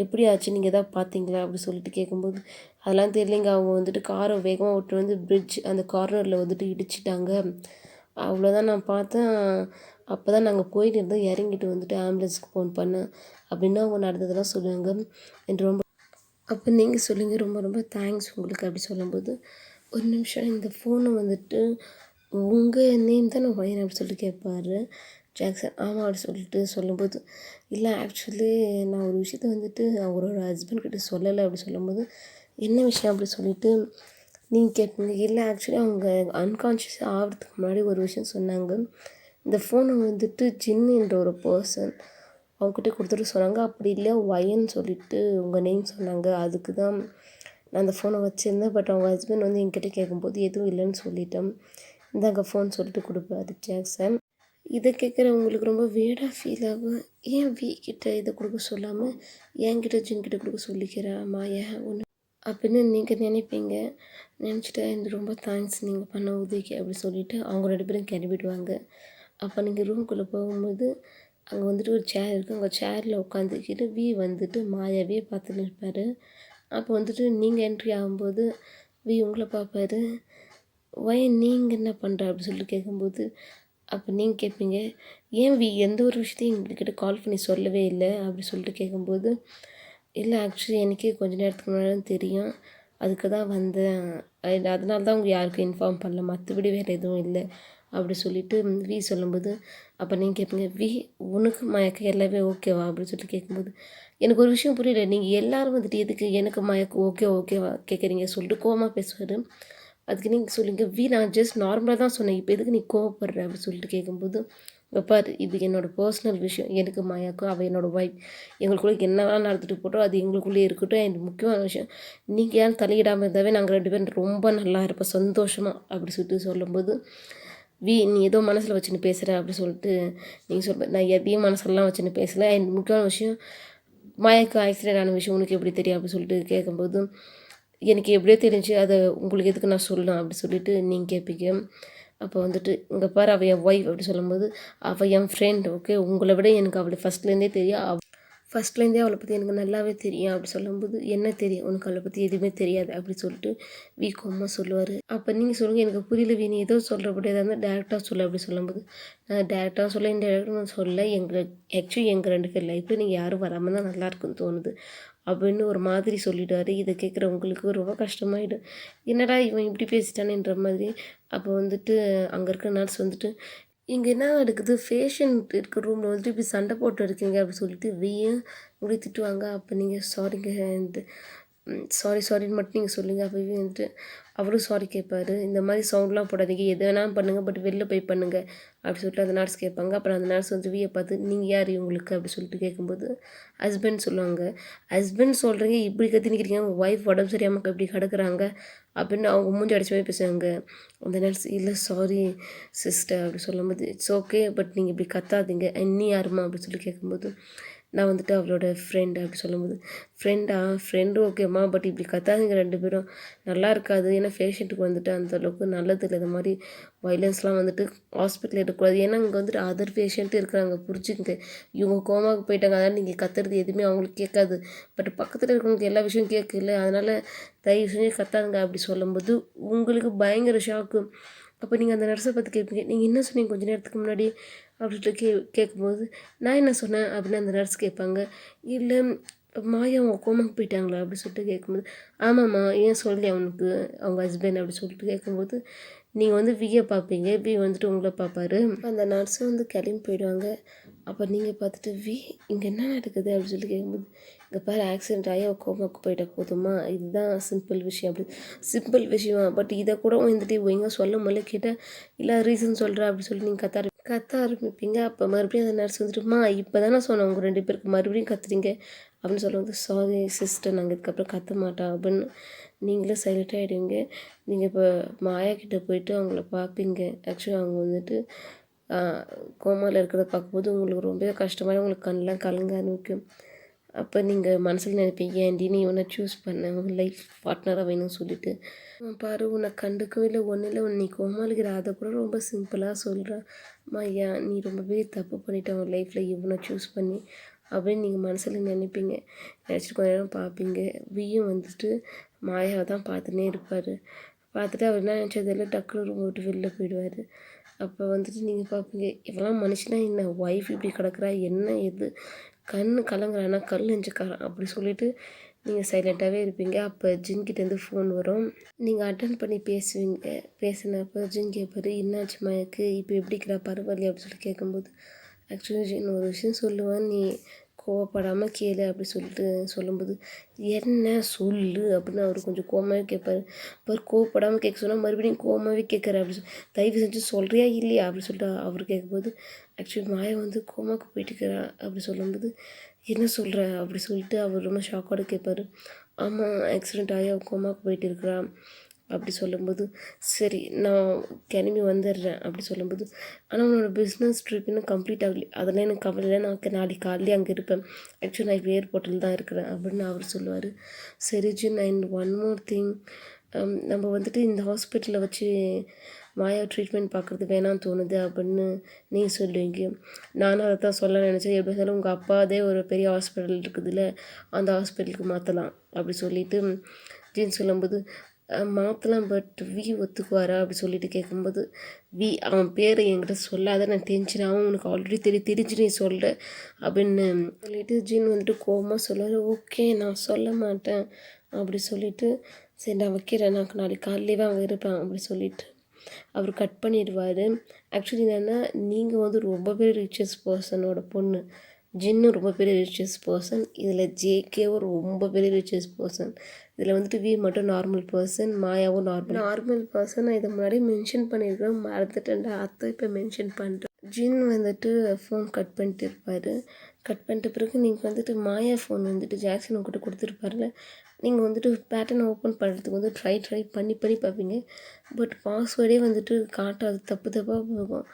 எப்படி ஆச்சு நீங்கள் எதாவது பார்த்தீங்களா அப்படி சொல்லிட்டு கேட்கும்போது அதெல்லாம் தெரியலைங்க, அவங்க வந்துட்டு காரை வேகமாக ஓட்டு வந்து பிரிட்ஜ் அந்த கார்னரில் வந்துட்டு இடிச்சிட்டாங்க, அவ்வளோதான் நான் பார்த்தேன். அப்போ தான் நாங்கள் போயிட்டு இருந்தோம், இறங்கிட்டு வந்துட்டு ஆம்புலன்ஸுக்கு ஃபோன் பண்ணேன் அப்படின்னு அவங்க நடந்ததெல்லாம் சொல்லுவாங்க. எனக்கு ரொம்ப அப்போ நீங்கள் சொல்லுங்கள் ரொம்ப ரொம்ப தேங்க்ஸ் உங்களுக்கு அப்படி சொல்லும்போது ஒரு நிமிஷம் இந்த ஃபோனை வந்துட்டு உங்கள் நேம் தானே ஒயன் அப்படி சொல்லிட்டு கேட்பாரு ஜாக்சன். ஆமாம் அப்படி சொல்லிட்டு சொல்லும்போது இல்லை ஆக்சுவலி நான் ஒரு விஷயத்த வந்துட்டு அவரோட ஹஸ்பண்ட் கிட்ட சொல்லலை அப்படி சொல்லும்போது என்ன விஷயம் அப்படி சொல்லிட்டு நீங்கள் கேட்பீங்க. இல்லை ஆக்சுவலி அவங்க அன்கான்ஷியஸ் ஆகிறதுக்கு முன்னாடி ஒரு விஷயம் சொன்னாங்க. இந்த ஃபோனை வந்துட்டு ஜின்னுன்ற ஒரு பர்சன் அவங்ககிட்ட கொடுத்துட்டு சொன்னாங்க. அப்படி இல்லை ஒயன்னு சொல்லிட்டு உங்கள் நேம் சொன்னாங்க. அதுக்கு தான் நான் அந்த ஃபோனை வச்சுருந்தேன். பட் அவங்க ஹஸ்பண்ட் வந்து என்கிட்ட கேட்கும்போது எதுவும் இல்லைன்னு சொல்லிட்டேன். இந்தாங்க ஃபோன் சொல்லிட்டு கொடுப்பாரு ஜாக்சன். இதை கேட்குறவங்களுக்கு ரொம்ப வேடாக ஃபீல் ஆகும். ஏன் கிட்ட இதை கொடுக்க சொல்லாமல் என்கிட்ட ஜின்கிட்ட கொடுக்க சொல்லிக்கிறாமா ஏன் ஒன்று அப்படின்னு நீங்கள் நினைப்பீங்க. நினச்சிட்டு எனக்கு ரொம்ப தேங்க்ஸ் நீங்கள் பண்ண உதவிக்கு அப்படி சொல்லிவிட்டு அவங்க 2 பேரும் கிளம்பிடுவாங்க. அப்போ நீங்கள் ரூம்குள்ளே போகும்போது அங்கே வந்துட்டு ஒரு சேர் இருக்குது. அங்கே சேரில் உட்காந்துக்கிட்டு வந்துட்டு மாயாவே பார்த்துன்னு இருப்பார். அப்போ வந்துட்டு நீங்கள் என்ட்ரி ஆகும்போது உங்களை பார்ப்பாரு. நீங்கள் என்ன பண்ணுற அப்படி சொல்லிட்டு கேட்கும்போது அப்போ நீங்கள் கேட்பீங்க ஏன் எந்த ஒரு விஷயத்தையும் எங்கள்கிட்ட கால் பண்ணி சொல்லவே இல்லை அப்படி சொல்லிட்டு கேட்கும்போது இல்லை ஆக்சுவலி எனக்கே கொஞ்சம் நேரத்துக்கு முன்னாடி தெரியும், அதுக்கு தான் வந்தேன், அதனால தான் அவங்க யாருக்கும் இன்ஃபார்ம் பண்ணல, மற்றபடி வேறு எதுவும் இல்லை அப்படி சொல்லிவிட்டு சொல்லும்போது அப்போ நீங்கள் கேட்பீங்க உனக்கு மயக்கம் எல்லாமே ஓகேவா அப்படின்னு சொல்லிட்டு கேட்கும்போது எனக்கு ஒரு விஷயம் புரியல, நீங்கள் எல்லோரும் வந்துட்டு எதுக்கு எனக்கு மயக்கம் ஓகேவா கேட்குறீங்க சொல்லிட்டு கோவமாக பேசுவார். அதுக்கு நீங்கள் சொல்லுங்க நான் ஜஸ்ட் நார்மலாக தான் சொன்னேன், இப்போ எதுக்கு நீ கோவப்படுற அப்படின்னு சொல்லிட்டு கேட்கும்போது பாரு இது என்னோடய பர்சனல் விஷயம், எனக்கு மயக்கம் அவள் என்னோடய ஒய்ஃப், எங்களுக்குள்ளே என்ன வேணாலும் நடந்துட்டு போட்டோம், அது எங்களுக்குள்ளே இருக்கட்டும், எனக்கு முக்கியமான விஷயம் நீங்கள் ஏன் தலையிடாமல் இருந்தாவே நாங்கள் 2 பேரும் ரொம்ப நல்லா இருப்போம் சந்தோஷமாக அப்படி சொல்லிட்டு சொல்லும்போது நீ ஏதோ மனசில் வச்சுன்னு பேசுகிற அப்படி சொல்லிட்டு நீங்கள் நான் எதையும் மனசுலலாம் வச்சுன்னு பேசலை, எனக்கு முக்கியமான விஷயம் மயக்கம் ஆக்சிடென்ட் ஆன விஷயம் உனக்கு எப்படி தெரியும் அப்படி சொல்லிட்டு கேட்கும்போது எனக்கு எப்படியோ தெரிஞ்சு அதை உங்களுக்கு எதுக்கு நான் சொல்லணும் அப்படி சொல்லிவிட்டு நீங்கள் கேட்பீங்க. அப்போ வந்துட்டு இங்கே பாரு அவள் என் ஒய்ஃப் அப்படி சொல்லும்போது அவள் என் ஃப்ரெண்ட் ஓகே, உங்களை விட எனக்கு அவளை ஃபஸ்ட்லேருந்தே தெரியும், ஃபஸ்ட்லேருந்தே அவளை பற்றி எனக்கு நல்லாவே தெரியும் அப்படி சொல்லும்போது என்ன தெரியும் உனக்கு அவளை பற்றி எதுவுமே தெரியாது அப்படி சொல்லிட்டு கோமா சொல்லுவார். அப்போ நீங்கள் சொல்லுங்கள் எனக்கு புரியல நீ ஏதோ சொல்கிறபடி ஏதாவது டேரெக்டாக சொல்லு அப்படி சொல்லும்போது நான் டேரெக்டாக சொல்ல இன்டேரக்டாக நான் சொல்ல ஆக்சுவலி எங்கள் 2 பேர் லைஃப்பில் நீங்கள் யாரும் வராமல் தான் நல்லாயிருக்குன்னு தோணுது அப்படின்னு ஒரு மாதிரி சொல்லிட்டாரு. இதை கேட்குறவங்களுக்கு ரொம்ப கஷ்டமாயிடும், என்னடா இவன் இப்படி பேசிட்டானேன்ற மாதிரி. அப்போ வந்துட்டு அங்கே இருக்கிற நர்ஸ் வந்துட்டு இங்கே என்ன நடக்குது, பேஷண்ட் இருக்கிற ரூமில் வந்துட்டு இப்படி சண்டை போட்டு இருக்கீங்க அப்படி சொல்லிட்டு இப்படி திட்டுவாங்க. அப்போ நீங்கள் சாரிங்க சாரின்னு மட்டும் நீங்கள் சொல்லுங்கள். அப்போ வந்துட்டு அவரும் சாரி கேட்பாரு. இந்த மாதிரி சவுண்ட்லாம் போடாதீங்க, எது வேணாலும் பண்ணுங்கள், பட் வெளில போய் பண்ணுங்கள் அப்படி சொல்லிட்டு அந்த நர்ஸ் கேட்பாங்க. அப்புறம் அந்த நர்ஸ் வந்து பார்த்து நீங்கள் யார் இவங்களுக்கு அப்படி சொல்லிட்டு கேட்கும்போது ஹஸ்பண்ட் சொல்லுவாங்க. ஹஸ்பண்ட் சொல்கிறீங்க இப்படி கத்தி நிற்கிறீங்க, உங்கள் ஒய்ஃப் உடம்பு சரியாமல் இப்படி கிடக்குறாங்க அப்படின்னு அவங்க மூஞ்சி அடிச்ச மாதிரி பேசுவாங்க. அந்த நர்ஸ் இல்லை சாரி சிஸ்டர் அப்படி சொல்லும்போது இட்ஸ் ஓகே, பட் நீங்கள் இப்படி கத்தாதீங்க, நீ யாருமா அப்படி சொல்லி கேட்கும்போது நான் வந்துட்டு அவளோட ஃப்ரெண்ட் அப்படி சொல்லும்போது ஃப்ரெண்டு ஓகேம்மா, பட் இப்படி கத்தாதீங்க 2 பேரும் நல்லா இருக்காது, ஏன்னா பேஷண்ட்டுக்கு வந்துட்டு அந்தளவுக்கு நல்லது இல்லை. இது மாதிரி வைலன்ஸ்லாம் வந்துட்டு ஹாஸ்பிட்டல் எடுக்கக்கூடாது. ஏன்னா இங்கே வந்துட்டு அதர் பேஷண்ட்டு இருக்கிறாங்க, புரிஞ்சுக்கங்க. இவங்க கோமாவுக்கு போயிட்டாங்க, அதனால் நீங்கள் கத்துறது எதுவுமே அவங்களுக்கு கேட்காது. பட் பக்கத்தில் இருக்கிறவங்களுக்கு எல்லா விஷயம் கேட்கல, அதனால் தயவு செஞ்சு கத்தாதுங்க அப்படி சொல்லும்போது உங்களுக்கு பயங்கர ஷாக்கு. அப்போ நீங்கள் அந்த நர்ஸை பார்த்து கேட்பீங்க, நீங்கள் என்ன சொன்னீங்க கொஞ்சம் நேரத்துக்கு முன்னாடி அப்படின்ட்டு கேட்கும்போது, நான் என்ன சொன்னேன் அப்படின்னு அந்த நர்ஸ் கேட்பாங்க. இல்லை மாயா அவங்க கோமாக்கு போயிட்டாங்களா அப்படி சொல்லிட்டு கேட்கும்போது, ஆமாம்மா ஏன் சொல்லி அவனுக்கு அவங்க ஹஸ்பண்ட் அப்படி சொல்லிட்டு கேட்கும்போது, நீங்கள் வந்து வியை பார்ப்பீங்க, வி வந்துட்டு உங்களை பார்ப்பாரு. அந்த நர்ஸும் வந்து கிளம்பி போயிடுவாங்க. அப்போ நீங்கள் பார்த்துட்டு இங்கே என்ன நடக்குது அப்படின்னு சொல்லி கேட்கும்போது, இங்கே பாரு ஆக்சிடென்ட் ஆகி அவள் கோமாக்கு போயிட்ட போதுமா, இதுதான் சிம்பிள் விஷயம் அப்படி. சிம்பிள் விஷயம், பட் இதை கூட வந்துட்டு எங்கே சொல்ல முடியல கேட்டால் இல்லை ரீசன் சொல்கிறேன் அப்படி சொல்லி நீங்கள் கத்த ஆரம்பிப்பீங்க. அப்போ மறுபடியும் அந்த நர்ஸ் வந்துட்டுமா இப்போ தானே சொன்னேன் உங்கள் 2 பேருக்கு மறுபடியும் கத்துறீங்க அப்படின்னு சொல்லும்போது, சாரி சிஸ்டர் நாங்கள் இதுக்கப்புறம் கத்த மாட்டோம் அப்படின்னு நீங்களே சைலண்ட் ஆகிடுவீங்க. நீங்கள் இப்போ மாயா கிட்டே போயிட்டு அவங்கள பார்ப்பீங்க. ஆக்சுவலி அவங்க வந்துட்டு கோமாவில் இருக்கிறத பார்க்கும்போது உங்களுக்கு ரொம்பவே கஷ்டமாக உங்களுக்கு கண்ணெலாம் கலங்க ஆரம்பிக்கும். அப்போ நீங்கள் மனசில் நினைப்பீங்க, ஏன்டி நீ இவனை சூஸ் பண்ண உன் லைஃப் பார்ட்னராக வேணும்னு சொல்லிட்டு. பாரு உன்னை கண்டுக்கவே இல்லை, ஒன்றும் இல்லை, நீ கோமாளிக்கிற அதை கூட ரொம்ப சிம்பிளாக சொல்கிறான். ஐயா நீ ரொம்பவே தப்பு பண்ணிட்ட உன் லைஃப்பில் இவனை சூஸ் பண்ணி அப்படின்னு நீங்கள் மனசில் நினைப்பீங்க. நினச்சிட்டு கொஞ்ச நேரம் பார்ப்பீங்க. வியும் வந்துட்டு மாயாவை தான் பார்த்துன்னே இருப்பார். பார்த்துட்டு அவர் என்ன நினச்சதில்ல டக்குனு ரூம் விட்டு வெளில போயிடுவார். அப்போ வந்துட்டு நீங்கள் பார்ப்பீங்க, இவெல்லாம் மனுஷனா என்ன, ஒய்ஃப் இப்படி கிடக்குறா என்ன எது, கண் கலங்குறானா கல் நெஞ்சுக்காரன் அப்படி சொல்லிவிட்டு நீங்கள் சைலண்ட்டாகவே இருப்பீங்க. அப்போ ஜின்கிட்டேருந்து ஃபோன் வரும். நீங்கள் அட்டன் பண்ணி பேசுவீங்க. பேசினப்போ ஜின் கேட்பாரு, என்னாச்சு மயக்கு இப்போ எப்படிக்கிறா பரவாயில்லையா அப்படின்னு சொல்லி கேட்கும்போது, ஆக்சுவலி ஜின் ஒரு விஷயம் சொல்லுவேன் நீ கோவப்படாமல் கேளு அப்படி சொல்லிட்டு சொல்லும்போது, என்ன சொல்லு அப்படின்னு அவர் கொஞ்சம் கோவமாகவே கேட்பார். அவர் கோவப்படாமல் கேட்க சொன்னால் மறுபடியும் கோவமாகவே கேட்குறாரு அப்படி தயவு செஞ்சு சொல்கிறியா இல்லையா அப்படி சொல்லிட்டு அவர் கேட்கும்போது, ஆக்சுவலி மாயா வந்து கோமாக்கு போயிட்டுருக்கிறா அப்படி சொல்லும்போது, என்ன சொல்கிற அப்படி சொல்லிட்டு அவர் ரொம்ப ஷாக்கோடு கேட்பார். ஆமாம் ஆக்சிடெண்ட் ஆகி அவள் கோமாக்கு போயிட்டு இருக்கிறா அப்படி சொல்லும்போது, சரி நான் கிளம்பி வந்துடுறேன் அப்படி சொல்லும்போது, ஆனால் உன்னோட பிஸ்னஸ் ட்ரிப் இன்னும் கம்ப்ளீட் ஆகலை, அதெல்லாம் எனக்கு கவலை இல்லை, நான் நாளைக்கு காலையிலே அங்கே இருப்பேன், ஆக்சுவலி நான் இப்போ ஏர்போர்ட்டில் தான் இருக்கிறேன் அப்படின்னு அவர் சொல்லுவார். சரி gin and one more thing, நம்ம வந்துட்டு இந்த ஹாஸ்பிட்டலில் வச்சு மாயா ட்ரீட்மெண்ட் பார்க்குறது வேணாம்னு தோணுது அப்படின்னு நீங்கள் சொல்லுவீங்க. நானும் அதை தான் சொல்ல நினச்சேன். எப்படி இருந்தாலும் உங்கள் அப்பாதே ஒரு பெரிய ஹாஸ்பிட்டல் இருக்குதுல்ல, அந்த ஹாஸ்பிட்டலுக்கு மாற்றலாம் அப்படி சொல்லிவிட்டு ஜின் சொல்லும்போது, மாற்றலாம் பட் வி ஒத்துக்குவாரா அப்படி சொல்லிட்டு கேட்கும்போது, அவன் பேர் என்கிட்ட சொல்லாத நான் டென்ஷன் ஆகும், உனக்கு ஆல்ரெடி தெரிஞ்சு நீ சொல்கிற அப்படின்னு சொல்லிட்டு ஜின் வந்துட்டு கோபமாக சொல்லுவார். ஓகே நான் சொல்ல மாட்டேன் அப்படி சொல்லிவிட்டு, சரி நான் வைக்கிறேன், நான் நாளைக்கு காலையிலேயே அங்கே இருப்பேன் அப்படி சொல்லிவிட்டு அவர் கட் பண்ணிடுவார். ஆக்சுவலி என்னென்னா நீங்கள் வந்து ரொம்ப பெரிய ரிச்சஸ்ட் பர்சனோட பொண்ணு, ஜின்னும் ரொம்ப பெரிய ரிச்சஸ்ட் பர்சன், இதில் ஜேகேவும் ரொம்ப பெரிய ரிச்சஸ்ட் பர்சன், இதில் வந்துட்டு வி மட்டும் நார்மல் பர்சன், மாயாவும் நார்மல் பர்சன். நான் இதை முன்னாடி மென்ஷன் பண்ணியிருக்கேன், மறந்துட்டேன்டா, அத்தை இப்போ மென்ஷன் பண்ணுறேன். ஜின் வந்துட்டு ஃபோன் கட் பண்ணிட்டு இருப்பார். கட் பண்ணிட்ட பிறகு நீங்கள் வந்துட்டு மாயா ஃபோன் வந்துட்டு ஜாக்சன் உங்கள்கிட்ட கொடுத்துருப்பார்ல, நீங்கள் வந்துட்டு பேட்டர்ன் ஓப்பன் பண்ணுறதுக்கு வந்து ட்ரை பண்ணி பார்ப்பீங்க. பட் பாஸ்வேர்டே வந்துட்டு காட்டாது, தப்பாக போகும்.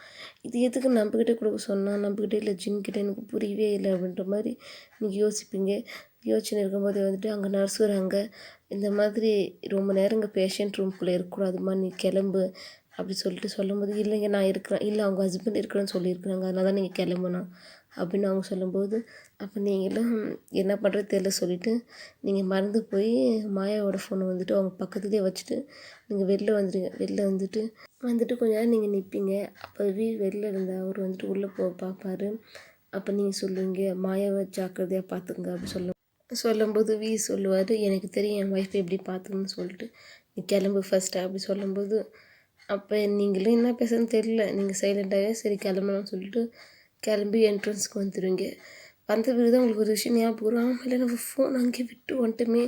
இது எதுக்கு நம்மக்கிட்ட கொடுக்க சொன்னால், நம்மக்கிட்ட இல்லை ஜின்கிட்ட, எனக்கு புரியவே இல்லை அப்படின்ற மாதிரி நீங்கள் யோசிப்பீங்க. யோசனை இருக்கும்போது வந்துட்டு அங்கே நர்ஸ் வராங்க, இந்த மாதிரி ரொம்ப நேரம் இங்கே பேஷண்ட் ரூம்குள்ளே இருக்கக்கூடாதுமா நீ கிளம்பு அப்படி சொல்லிட்டு சொல்லும்போது, இல்லைங்க நான் இருக்கிறேன், இல்லை அவங்க ஹஸ்பண்ட் இருக்கிறேன்னு சொல்லியிருக்கிறாங்க, அதனால தான் நீங்கள் கிளம்பணும் அப்படின்னு அவங்க சொல்லும்போது, அப்போ நீங்களும் என்ன பண்ணுறது தெரியல சொல்லிவிட்டு நீங்கள் மறந்து போய் மாயாவோட ஃபோனை வந்துட்டு அவங்க பக்கத்துலேயே வச்சுட்டு நீங்கள் வெளில வந்துடுங்க. வெளில வந்துட்டு கொஞ்ச நேரம் நீங்கள் நிற்பீங்க. அப்போ வெளில இருந்தால் அவர் வந்துட்டு உள்ளே பார்ப்பார். அப்போ நீங்கள் சொல்லுவீங்க, மாயாவை ஜாக்கிரதையாக பார்த்துங்க அப்படி சொல்லும்போது சொல்லுவார், எனக்கு தெரியும் என் ஒய்ஃபை எப்படி பார்த்துக்கணும்னு சொல்லிட்டு, நீ கிளம்பு ஃபஸ்ட்டு அப்படி சொல்லும்போது, அப்போ நீங்களும் என்ன பேசுறதுன்னு தெரியல, நீங்கள் சைலண்ட்டாகவே சரி கிளம்பலாம்னு சொல்லிட்டு கிளம்பி என்ட்ரன்ஸ்க்கு வந்துடுவீங்க. வந்த பிறகு தான் உங்களுக்கு ஒரு விஷயம் ஞாபகம் வரும், ஆமாம் இல்லை நம்ம ஃபோன் அங்கேயே விட்டு வந்துட்டுமே,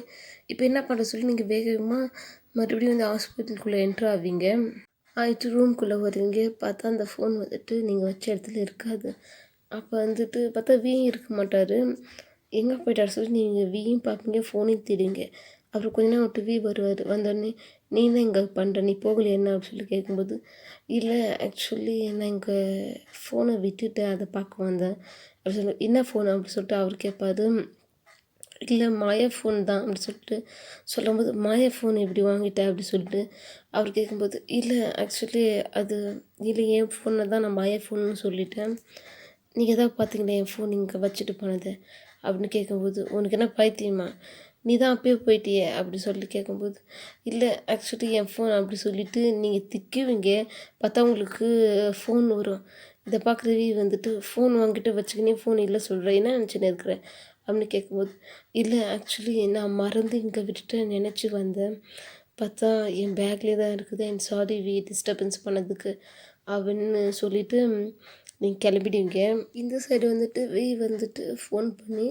இப்போ என்ன பண்ணுற சொல்லி நீங்கள் வேகமாக மறுபடியும் வந்து ஹாஸ்பிட்டலுக்குள்ளே என்ட்ரு ஆவீங்க. ஆகிட்டு ரூம்குள்ளே வருவீங்க. பார்த்தா அந்த ஃபோன் வந்துட்டு நீங்கள் வச்ச இடத்துல இருக்காது. அப்போ வந்துட்டு பார்த்தா இருக்க மாட்டார். எங்கே போயிட்டார் சொல்லி நீங்கள் வியும் பார்ப்பீங்க, ஃபோனையும் தேடுவீங்க. அப்புறம் கொஞ்ச நேரம் விட்டு வருவார். வந்தோடனே நீ தான் இங்கே பண்ணுற, நீ போகலையா என்ன அப்படின்னு சொல்லி கேட்கும்போது, இல்லை ஆக்சுவலி நான் இங்கே ஃபோனை விட்டுட்டேன், அதை பார்க்க வந்தேன் அப்படி சொல்லி, என்ன ஃபோன் அப்படி சொல்லிட்டு அவர் கேட்பாரு. இல்லை மாயா ஃபோன் தான் அப்படி சொல்லிட்டு சொல்லும்போது, மாயா ஃபோன் எப்படி வாங்கிட்ட அப்படி சொல்லிட்டு அவர் கேட்கும்போது, இல்லை ஆக்சுவலி அது இல்லை என் ஃபோனை தான் நான் மாயா ஃபோன்னு சொல்லிட்டேன். நீங்கள் தான் பார்த்தீங்களே என் ஃபோன் இங்கே வச்சுட்டு போனது அப்படின்னு கேட்கும்போது, உனக்கு என்ன பைத்தியமா? நீ தான் அப்பயே போயிட்டியே அப்படி சொல்லி கேட்கும்போது, இல்லை ஆக்சுவலி என் ஃபோன் அப்படி சொல்லிவிட்டு நீங்கள் திக்குவீங்க, பார்த்தா உங்களுக்கு ஃபோன் வரும். இதை பார்க்குறவி வந்துட்டு ஃபோன் வாங்கிட்டு வச்சுக்கினே ஃபோன் இல்லை சொல்கிறேன், என்ன நினச்சின்னு இருக்கிறேன் அப்படின்னு கேட்கும்போது, இல்லை ஆக்சுவலி நான் மறந்து இங்கே விட்டுட்டு நினச்சி வந்தேன், பார்த்தா என் பேக்லேயே தான் இருக்குது, அண்ட் சாரி டிஸ்டர்பன்ஸ் பண்ணதுக்கு அப்படின்னு சொல்லிவிட்டு நீங்கள் கிளம்பிடுவீங்க. இந்த சைடு வந்துட்டு வந்துட்டு ஃபோன் பண்ணி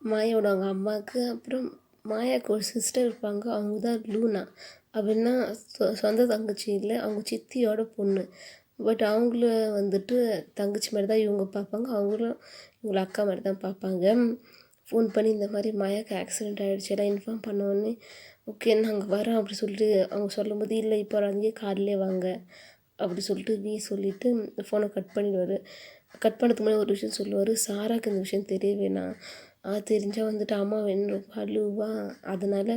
மாயாவோட அவங்க அம்மாவுக்கு, அப்புறம் மாயாவுக்கு ஒரு சிஸ்டர் இருப்பாங்க, அவங்க தான் லூனா. அப்படின்னா சொந்த தங்கச்சி இல்லை, அவங்க சித்தியோட பொண்ணு. பட் அவங்கள வந்துட்டு தங்கச்சி மாதிரி தான் இவங்க பார்ப்பாங்க, அவங்களும் இவங்கள அக்கா மாதிரி தான் பார்ப்பாங்க. ஃபோன் பண்ணி இந்த மாதிரி மாயாவுக்கு ஆக்சிடெண்ட் ஆகிடுச்சு எல்லாம் இன்ஃபார்ம் பண்ணோடனே, ஓகே நாங்கள் வரோம் அப்படி சொல்லிட்டு அவங்க சொல்லும்போது, இல்லை இப்போ அங்கேயே கார்லேயே வாங்க அப்படி சொல்லிட்டு சொல்லிவிட்டு ஃபோனை கட் பண்ணிடுவார். கட் பண்ணுறதுக்கு முன்னாடி ஒரு விஷயம் சொல்லுவார், சாராக்கு இந்த விஷயம் தெரிய வேணாம், தெரிஞ்சால் வந்துட்டு அம்மா வேணும் ரொம்ப அழுவா, அதனால்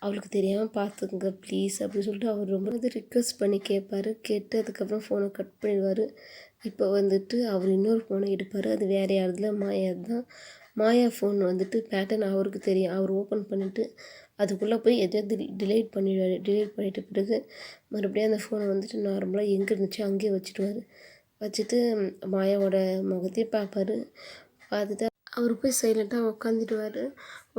அவளுக்கு தெரியாமல் பார்த்துக்குங்க ப்ளீஸ் அப்படின்னு சொல்லிட்டு அவர் ரொம்ப ரிக்வெஸ்ட் பண்ணி கேட்பார். கேட்டு அதுக்கப்புறம் ஃபோனை கட் பண்ணிடுவார். இப்போ வந்துட்டு அவர் இன்னொரு ஃபோனை எடுப்பார், அது வேறு யாருதில் மாயா தான். மாயா ஃபோன் வந்துட்டு பேட்டர்ன் அவருக்கு தெரியும், அவர் ஓப்பன் பண்ணிவிட்டு அதுக்குள்ளே போய் எதையாவது டிலீட் பண்ணிடுவார். டிலீட் பண்ணிட்ட பிறகு மறுபடியும் அந்த ஃபோனை வந்துட்டு நார்மலாக எங்கே இருந்துச்சு அங்கேயே வச்சுடுவார். வச்சுட்டு மாயாவோட முகத்தையே பார்ப்பார். பார்த்துட்டு அவர் போய் சைலண்ட்டாக உட்காந்துடுவார்.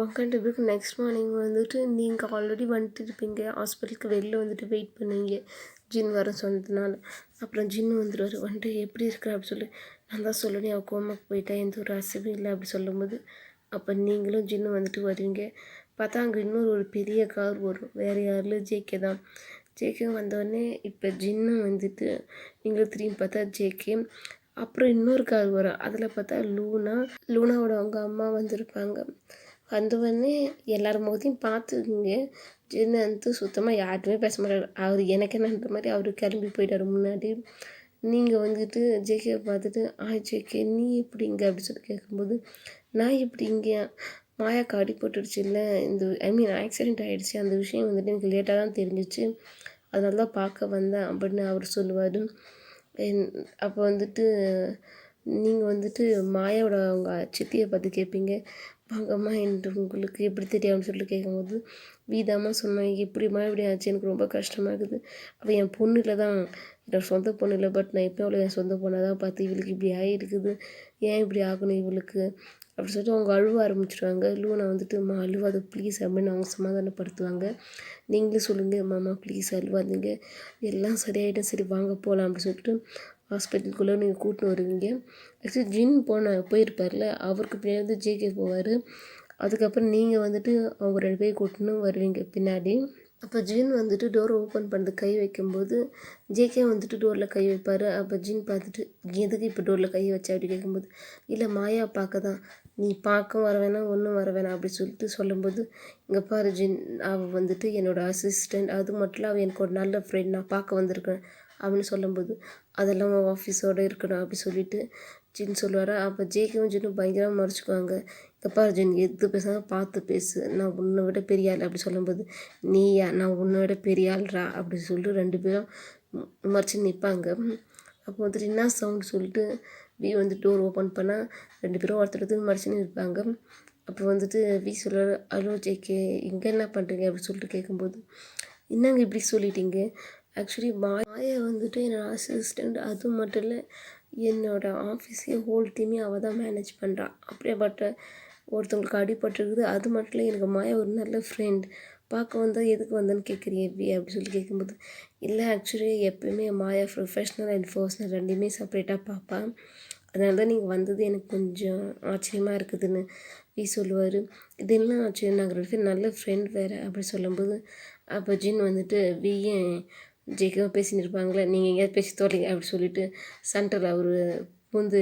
உட்காந்துட்டு பிறகு நெக்ஸ்ட் மார்னிங் வந்துட்டு நீங்கள் ஆல்ரெடி வந்துட்டு இருப்பீங்க, ஹாஸ்பிட்டலுக்கு வெளில வந்துட்டு வெயிட் பண்ணுவீங்க ஜின் வர சொன்னதுனால. அப்புறம் ஜின்னு வந்துடுவார். வந்துட்டு எப்படி இருக்கிற அப்படி சொல்லி, நான் தான் சொல்லணும் அவள் கோமாக்கு போயிட்டா, எந்த ஒரு அசைவும் இல்லை அப்படி சொல்லும்போது, அப்போ நீங்களும் ஜின்னு வந்துட்டு வருவீங்க. பார்த்தா அங்கே இன்னொரு ஒரு பெரிய கார் வரும், வேறு யாரில் ஜேகே தான். ஜேகே வந்தோடனே இப்போ ஜின்னும் வந்துட்டு நீங்களும் திரும்பி பார்த்தா ஜேகே. அப்புறம் இன்னொரு கார் வரும், அதில் பார்த்தா லூனாவோட அவங்க அம்மா வந்திருப்பாங்க. வந்தவொடனே எல்லார் முகத்தையும் பார்த்துக்குங்க. ஜின்னு வந்து சுத்தமாக யார்கிட்டையுமே பேச மாட்டார். அவர் எனக்கு என்னன்ற மாதிரி அவர் கிளம்பி போயிட்டார் முன்னாடி. நீங்கள் வந்துட்டு ஜேகேவை பார்த்துட்டு, ஜேகே நீ எப்படி இங்கே அப்படி சொல்லி கேட்கும்போது, நான் இப்படி இங்கே மாயாக்கு அடிபட்டுடுச்சு இல்லை, இந்த ஆக்சிடெண்ட் ஆகிடுச்சு, அந்த விஷயம் வந்துட்டு எனக்கு லேட்டாக தான் தெரிஞ்சிச்சு, அதனால தான் பார்க்க வந்தேன் அப்படின்னு அவர் சொல்லுவார். அப்போ வந்துட்டு நீங்கள் வந்துட்டு மாயாவோட அவங்க சித்தியை பார்த்து கேட்பீங்க, வாங்கம்மா என்று உங்களுக்கு எப்படி தெரியாமல் சொல்லிட்டு கேட்கும்போது, வீதாம்மா சொன்னேன், எப்படிம்மா இப்படி ஆச்சு, எனக்கு ரொம்ப கஷ்டமாக இருக்குது, அவள் என் பொண்ணு இல்லை தான், என்னோட சொந்த பொண்ணு இல்லை, பட் நான் இப்போ அவளை என் சொந்த பொண்ணை தான் பார்த்து இவளுக்கு இப்படி ஆகிருக்குது, ஏன் இப்படி ஆகணும் இவளுக்கு அப்படி சொல்லிட்டு அவங்க அழுவ ஆரம்பிச்சிடுவாங்க. லூனா வந்துட்டு அழுவாது ப்ளீஸ் அப்படின்னு அவங்க சமாதானப்படுத்துவாங்க. நீங்களே சொல்லுங்கள் மாமா ப்ளீஸ் அழுவாதீங்க, எல்லாம் சரியாயிடும், சரி வாங்க போகலாம் அப்படி சொல்லிட்டு ஹாஸ்பிட்டலுக்குள்ளே நீங்கள் கூட்டின்னு வருவீங்க. ஆக்சுவலி ஜின் போயிருப்பார்ல, அவருக்கு பின்னாடி வந்து ஜேகே போவார். அதுக்கப்புறம் நீங்கள் வந்துட்டு அவங்க 2 பேரும் கூட்டின்னு வருவீங்க பின்னாடி. அப்போ ஜின் வந்துட்டு டோரை ஓப்பன் பண்ணது கை வைக்கும்போது ஜேகே வந்துட்டு டோரில் கை வைப்பார். அப்போ ஜின் பார்த்துட்டு, எதுக்கு இப்போ டோரில் கை வச்சா அப்படி கேட்கும்போது, இல்லை மாயா பார்க்க தான், நீ பார்க்க வர வேணாம் ஒன்றும் வர வேணாம் அப்படி சொல்லிட்டு சொல்லும்போது, இங்கே பாரு ஜின், அவள் வந்துட்டு என்னோடய அசிஸ்டண்ட், அது மட்டும் இல்லை அவள் எனக்கு ஒரு நல்ல ஃப்ரெண்ட், நான் பார்க்க வந்திருக்கேன் அப்படின்னு சொல்லும்போது, அதெல்லாம் ஆஃபீஸோடு இருக்கணும் அப்படி சொல்லிவிட்டு ஜின் சொல்லுவார். அப்போ ஜேகேவும் ஜின்னும் பயங்கரமாக மறைச்சிக்குவாங்க. இங்கே பாரு ஜின், எது பேசாமல் பார்த்து பேசு, நான் உன்னை விட பெரிய ஆள் அப்படி சொல்லும்போது, நீயா, நான் உன்னை விட பெரிய ஆள்ரா அப்படி சொல்லிட்டு 2 பேரும் மறைச்சி நிற்பாங்க. அப்போ வந்துட்டு என்ன சவுண்ட் சொல்லிட்டு வந்து டோர் ஓப்பன் பண்ணால் 2 பேரும் ஒருத்தர் மறைச்சின்னு இருப்பாங்க. அப்போ வந்துட்டு சொல்லுவார், ஹலோ ஜேகே, இங்கே என்ன பண்ணுறீங்க அப்படி சொல்லிட்டு கேட்கும்போது, என்னங்க இப்படி சொல்லிட்டீங்க, ஆக்சுவலி மாயா வந்துட்டு என்னோடய அசிஸ்டண்ட், அது மட்டும் இல்லை என்னோடய ஆஃபீஸே ஹோல் டீமே அவள் தான் மேனேஜ் பண்ணுறா, அப்படியேப்பட்ட ஒருத்தவங்களுக்கு அடிபட்டுருக்குது, அது மட்டும் இல்லை எனக்கு மாயா ஒரு நல்ல ஃப்ரெண்ட், பார்க்க வந்தால் எதுக்கு வந்தேன்னு கேட்குறீ அப்படி சொல்லி கேட்கும்போது, இல்லை ஆக்சுவலி எப்போயுமே மாயா ப்ரொஃபஷ்னல் அண்ட் பர்சனல் 2மே செப்பரேட்டாக பார்ப்பேன், அதனால தான் நீங்கள் வந்தது எனக்கு கொஞ்சம் ஆச்சரியமாக இருக்குதுன்னு சொல்லுவார். இது என்ன ஆச்சரியம், நாங்கள் 2 பேரும் நல்ல ஃப்ரெண்ட் வேறு அப்படி சொல்லும்போது, அப்போ ஜின் வந்துட்டு ஏன் ஜேகேவாக பேசின்னு இருப்பாங்களே, நீங்கள் எங்கேயாவது பேசி தோறீங்க அப்படி சொல்லிவிட்டு சென்டரில் அவர் பூந்து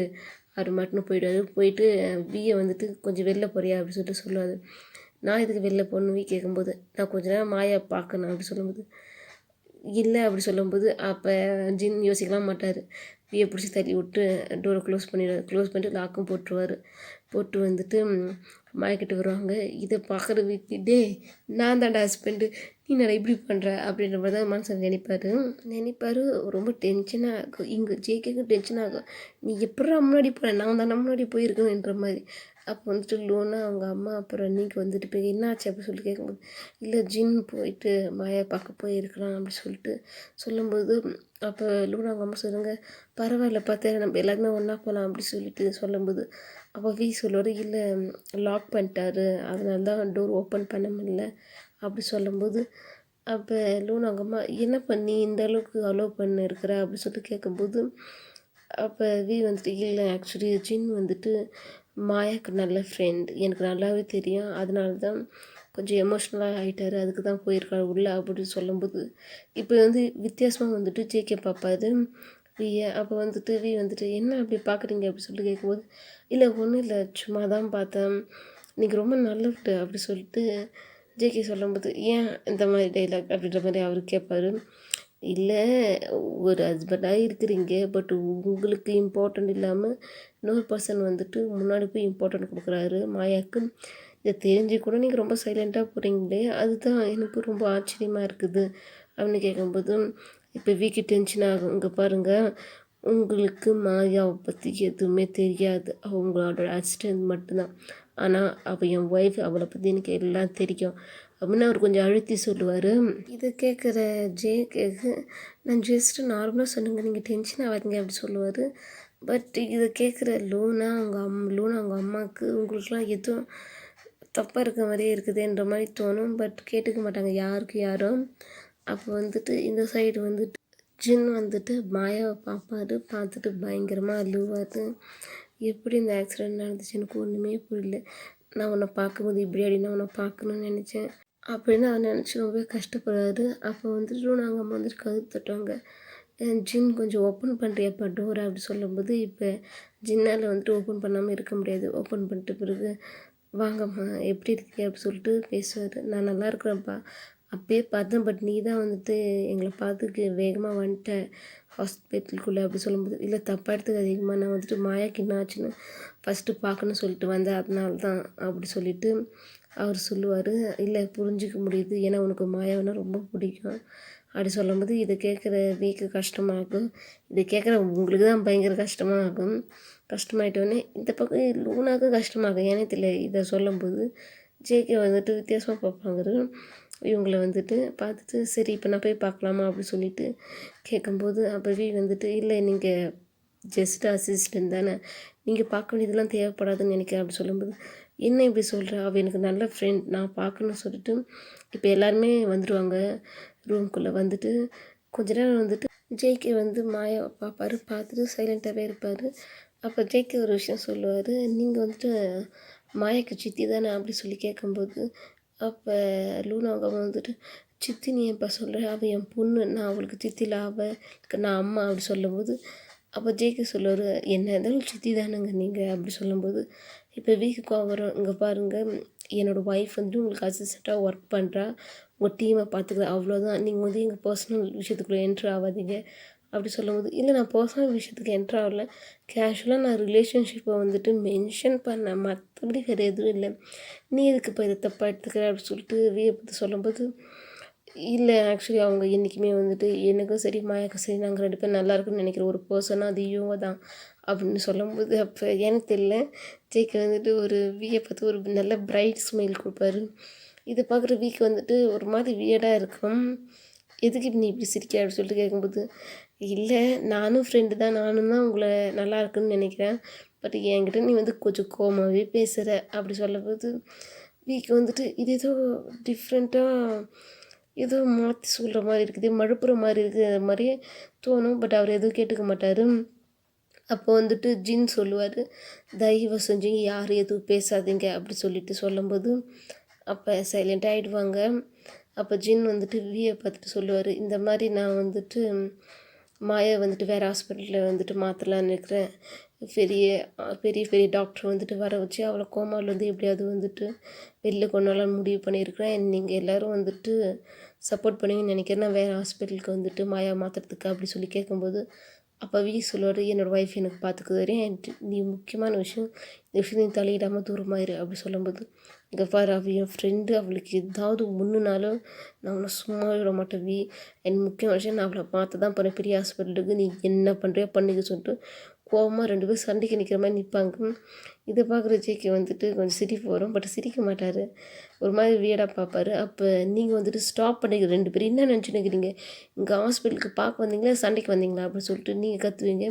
அவர் மட்டும் போயிடுவார். போயிட்டு வந்துட்டு கொஞ்சம் வெளில போறியா அப்படி சொல்லிட்டு சொல்லுவார். நான் இதுக்கு வெளில போகணும் கேட்கும்போது, நான் கொஞ்ச நேரம் மாயா பார்க்கணும் அப்படி சொல்லும்போது, இல்லை அப்படி சொல்லும்போது, அப்போ ஜின் யோசிக்கலாம் மாட்டார், பிடிச்சி தள்ளி விட்டு டோரை க்ளோஸ் பண்ணிவிட்டு லாக்கும் போட்டுருவார். போட்டு வந்துட்டு மாயக்கிட்ட வருவாங்க. இதை பார்க்குற வீக்கு நான் தான்டா ஹஸ்பண்டு, நீ என்னடா இப்படி பண்ணுற அப்படின்ற மாதிரி தான் மனசில் நினைப்பார். ரொம்ப டென்ஷனாக ஆகும். இங்கே ஜேகேக்கு டென்ஷன் ஆகும். நீ எப்படா முன்னாடி போகிறேன், நான் தான் முன்னாடி போயிருக்கேன்ற மாதிரி. அப்போ வந்துட்டு லூனா அவங்க அம்மா அப்புறம் அன்றைக்கி வந்துட்டு போய் என்னாச்சு அப்படி சொல்லிட்டு கேட்கும்போது, இல்லை ஜின் போயிட்டு மாயா பார்க்க போயிருக்கலாம் அப்படி சொல்லிட்டு சொல்லும்போது, அப்போ லூனா அவங்க அம்மா சொல்லுங்க, பரவாயில்ல பார்த்தேன் நம்ம எல்லாருமே ஒன்றா போகலாம் அப்படி சொல்லிட்டு சொல்லும்போது, அப்போ சொல்லுவார், இல்லை லாக் பண்ணிட்டாரு, அதனால தான் டோர் ஓப்பன் பண்ண முடியல அப்படி சொல்லும்போது, அப்போ லூனா அவங்க அம்மா என்ன பண்ணி இந்த அளவுக்கு அலோவ் பண்ண இருக்கிற அப்படி சொல்லிட்டு கேட்கும்போது, அப்போ வந்துட்டு இல்லை ஆக்சுவலி ஜின் வந்துட்டு மாயாவுக்கு நல்ல ஃப்ரெண்ட், எனக்கு நல்லாவே தெரியும், அதனால தான் கொஞ்சம் எமோஷ்னலாக ஆகிட்டார், அதுக்கு தான் போயிருக்காரு உள்ளே அப்படின்னு சொல்லும்போது, இப்போ வித்தியாசமாக வந்துட்டு ஜேகே பார்ப்பாரு வியை. அப்போ வந்துட்டு வந்துட்டு என்ன அப்படி பார்க்குறீங்க அப்படி சொல்லிட்டு கேட்கும்போது, இல்லை ஒன்றும் இல்லை சும்மா தான் பார்த்தேன், நீங்கள் ரொம்ப நல்லது அப்படி சொல்லிட்டு ஜேகே சொல்லும்போது, ஏன் இந்த மாதிரி டைலாக் அப்படின்ற மாதிரி அவர் கேட்பார். இல்லை ஒரு ஹஸ்பண்டாக இருக்கிறீங்க, பட் உங்களுக்கு இம்பார்ட்டண்ட் இல்லாமல் இன்னொரு பர்சன் வந்துட்டு முன்னாடி போய் இம்பார்ட்டண்ட் கொடுக்குறாரு மாயாவுக்கு, இதை தெரிஞ்சு கூட நீங்கள் ரொம்ப சைலண்ட்டாக போகிறீங்களே, அதுதான் எனக்கு ரொம்ப ஆச்சரியமாக இருக்குது அப்படின்னு கேட்கும்போது, இப்போ வீக்கு டென்ஷன் ஆகும். இங்கே பாருங்கள், உங்களுக்கு மாயாவை பற்றி எதுவுமே தெரியாது, அவங்களோட அசிஸ்டன்ட் மட்டும்தான், ஆனால் அவள் என் ஒய்ஃப், அவளை பற்றி எனக்கு எல்லாம் தெரியும் அப்படின்னு அவர் கொஞ்சம் அழுத்தி சொல்லுவார். இதை கேட்குற ஜேக்கு, நான் ஜஸ்ட்டு நார்மலாக சொன்னுங்க, நீங்கள் டென்ஷன் ஆகாதீங்க அப்படி சொல்லுவார். பட் இதை கேட்குற லூனா அவங்க அம்மாவுக்கு உங்களுக்குலாம் எதுவும் தப்பாக இருக்க மாதிரியே இருக்குதுன்ற மாதிரி தோணும். பட் கேட்டுக்க மாட்டாங்க யாருக்கு யாரும். அப்போ வந்துட்டு இந்த சைடு வந்துட்டு ஜின் வந்துட்டு மாயாவை பார்த்துட்டு பயங்கரமாக அழுவார். எப்படி இந்த ஆக்சிடெண்ட் நடந்துச்சு எனக்கு ஒன்றுமே புரியல, நான் உன்னை பார்க்கும்போது இப்படி அடி நான் உன்னை பார்க்கணுன்னு நினச்சேன் அப்படின்னு அவர் நினச்சி ரொம்ப கஷ்டப்படுறாரு. அப்போ வந்துட்டு நாங்கள் அம்மா வந்துட்டு கதவு தட்டுவாங்க. ஜின் கொஞ்சம் ஓப்பன் பண்ணுறியாப்பா டோரை அப்படி சொல்லும்போது, இப்போ ஜின்னால் வந்துட்டு ஓப்பன் பண்ணாமல் இருக்க முடியாது. ஓப்பன் பண்ணிட்ட பிறகு வாங்கம்மா எப்படி இருக்கீங்க அப்படி சொல்லிட்டு பேசுவார். நான் நல்லா இருக்கிறேன்ப்பா, அப்பயே பார்த்தேன், பட் நீ தான் வந்துட்டு எங்களை பார்த்துக்கு வேகமாக வந்துட்ட ஹாஸ்பிட்டலுக்குள்ளே அப்படி சொல்லும்போது, இல்லை தப்பாக எடுத்துக்கு அதிகமாக நான் வந்துட்டு மாயாக்கு என்ன ஆச்சுன்னு ஃபஸ்ட்டு பார்க்கணுன்னு சொல்லிட்டு வந்தேன், அதனால தான் அப்படி சொல்லிவிட்டு அவர் சொல்லுவார். இல்லை புரிஞ்சிக்க முடியுது, ஏன்னா உனக்கு மாயாவனா ரொம்ப பிடிக்கும் அப்படி சொல்லும்போது, இதை கேட்குற வீக்கு கஷ்டமாகும். இதை கேட்குற உங்களுக்கு தான் பயங்கர கஷ்டமாகும். கஷ்டமாயிட்டோடனே இந்த பக்கம் லூனாவுக்கு கஷ்டமாகும், ஏன்னே தெரியல. இதை சொல்லும்போது ஜேகே வந்துட்டு வித்தியாசமாக பார்ப்பாங்க. இவங்களை வந்துட்டு பார்த்துட்டு, சரி இப்போ நான் போய் பார்க்கலாமா அப்படி சொல்லிட்டு கேட்கும்போது, அப்போ வந்துட்டு, இல்லை நீங்கள் ஜஸ்ட் அசிஸ்டன்ட் தானே, நீங்கள் பார்க்க வேண்டியதெல்லாம் தேவைப்படாதுன்னு நினைக்கிறேன் அப்படி சொல்லும்போது, என்ன இப்படி சொல்கிற, அவள் எனக்கு நல்ல ஃப்ரெண்ட், நான் பார்க்கணுன்னு சொல்லிட்டு இப்போ எல்லாருமே வந்துடுவாங்க ரூம்குள்ளே. வந்துட்டு கொஞ்ச நேரம் வந்துட்டு ஜேகே மாயா பார்த்துட்டு சைலண்ட்டாகவே இருப்பார். அப்போ ஜேகே ஒரு விஷயம் சொல்லுவார், நீங்கள் வந்துட்டு மாயாக்கு சித்தி தானே அப்படி சொல்லி கேட்கும்போது, அப்போ லூனா அவங்க வந்துட்டு, சித்தி நீ எப்போ சொல்கிற, அவள் என் பொண்ணு, நான் அவளுக்கு சித்தியில் அவளுக்கு நான் அம்மா அப்படி சொல்லும்போது, அப்போ ஜேகே சொல்லுவார், என்ன இருந்தாலும் சித்தி தானேங்க நீங்கள் அப்படி சொல்லும்போது, இப்போ வீக்கு வரும், இங்கே பாருங்கள் என்னோடய ஒய்ஃப் வந்துட்டு உங்களுக்கு அசிஸ்டண்ட்டாக ஒர்க் பண்ணுறா, உங்கள் டீமை பார்த்துக்குறா, அவ்வளோதான், நீங்கள் எங்கள் பர்சனல் விஷயத்துக்குள்ளே என்ட்ரு ஆகாதீங்க அப்படி சொல்லும்போது, இல்லை நான் பர்சனல் விஷயத்துக்கு என்ட்ரு ஆகல, கேஷுவலாக நான் ரிலேஷன்ஷிப்பை வந்துட்டு மென்ஷன் பண்ணேன், மற்றபடி வேறு எதுவும் இல்லை, நீ எதுக்கு இப்போ இதை தப்பாக எடுத்துக்கிற அப்படி சொல்லிட்டு வியை பற்றி சொல்லும்போது, இல்லை ஆக்சுவலி அவங்க என்றைக்குமே வந்துட்டு எனக்கும் சரி மாயாக்கும் சரி நாங்கள் 2 பேரும் நல்லா இருக்குன்னு நினைக்கிற ஒரு பர்சனாக அது இவங்க தான் அப்படின்னு சொல்லும்போது, அப்போ எனக்கு தெரியல ஜேக்கு வந்துட்டு ஒரு வியை பார்த்து ஒரு நல்ல பிரைட் ஸ்மைல் கொடுப்பாரு. இதை பார்க்குற வீக்கு வந்துட்டு ஒரு மாதிரி வியர்டாக இருக்கும். எதுக்கு நீ இப்படி சிரிக்க அப்படின்னு சொல்லிட்டு கேட்கும்போது, இல்லை நானும் ஃப்ரெண்டு தான், நானும் தான் உங்களை நல்லா இருக்குன்னு நினைக்கிறேன், பட் என்கிட்ட நீ கொஞ்சம் கோவமாகவே பேசுகிற அப்படி சொல்லும்போது, வீக்கு வந்துட்டு இது ஏதோ டிஃப்ரெண்ட்டாக ஏதோ மாற்றி சொல்கிற மாதிரி இருக்குது, மழுப்புற மாதிரி இருக்குது மாதிரியே தோணும். பட் அவர் எதுவும் கேட்டுக்க மாட்டார். அப்போ வந்துட்டு ஜின் சொல்லுவார், தயவு செஞ்சு யாரும் எதுவும் பேசாதீங்க அப்படி சொல்லிட்டு சொல்லும்போது, அப்போ சைலண்ட் ஆகிடுவாங்க. அப்போ ஜின் வந்துட்டு வியை பார்த்துட்டு சொல்லுவார், இந்த மாதிரி நான் வந்துட்டு மாயா வந்துட்டு வேறு ஹாஸ்பிட்டலில் வந்துட்டு மாற்றலான்னு இருக்கிறேன், பெரிய பெரிய பெரிய டாக்டர் வந்துட்டு வர வச்சு அவளை கோமாவிலேருந்து எப்படியாவது வந்துட்டு வெளில கொண்டு வரலான்னு முடிவு பண்ணியிருக்கிறேன், நீங்கள் எல்லோரும் வந்துட்டு சப்போர்ட் பண்ணுவீங்கன்னு நினைக்கிறேன், நான் வேறு ஹாஸ்பிட்டலுக்கு வந்துட்டு மாயா மாற்றுறதுக்கு அப்படி சொல்லி கேட்கும்போது, அப்போ சொல்லுவார், என்னோடய ஒய்ஃப் எனக்கு பார்த்துக்குது, நீ முக்கியமான விஷயம் இந்த விஷயம் நீ தலையிடாமல் தூரமாயிரு அப்படி சொல்லும்போது, இங்கே பாரு என் ஃப்ரெண்டு அவளுக்கு ஏதாவது ஒன்றுனாலும் நான் அவனை சும்மா விட மாட்டேன் என் முக்கியமான விஷயம் நான் அவளை பார்த்து தான் போகிறேன் பெரிய ஹாஸ்பிட்டலுக்கு, நீ என்ன பண்ணுறியோ பண்ணிக்க சொல்லிட்டு கோவமாக 2 பேரும் சண்டைக்கு நிற்கிற மாதிரி நிற்பாங்க. இதை பார்க்குற ஜேகே வந்துட்டு கொஞ்சம் சிரிப்பு வரும், பட் சிரிக்க மாட்டார், ஒரு மாதிரி வியர்டாக பார்ப்பார். அப்போ நீங்கள் வந்துட்டு ஸ்டாப் பண்ணிக்க 2 பேரும் என்ன நினச்சினுக்கிறீங்க, இங்கே ஹாஸ்பிட்டலுக்கு பார்க்க வந்தீங்களா சண்டைக்கு வந்தீங்களா அப்படின்னு சொல்லிட்டு நீங்கள் கற்றுவீங்க.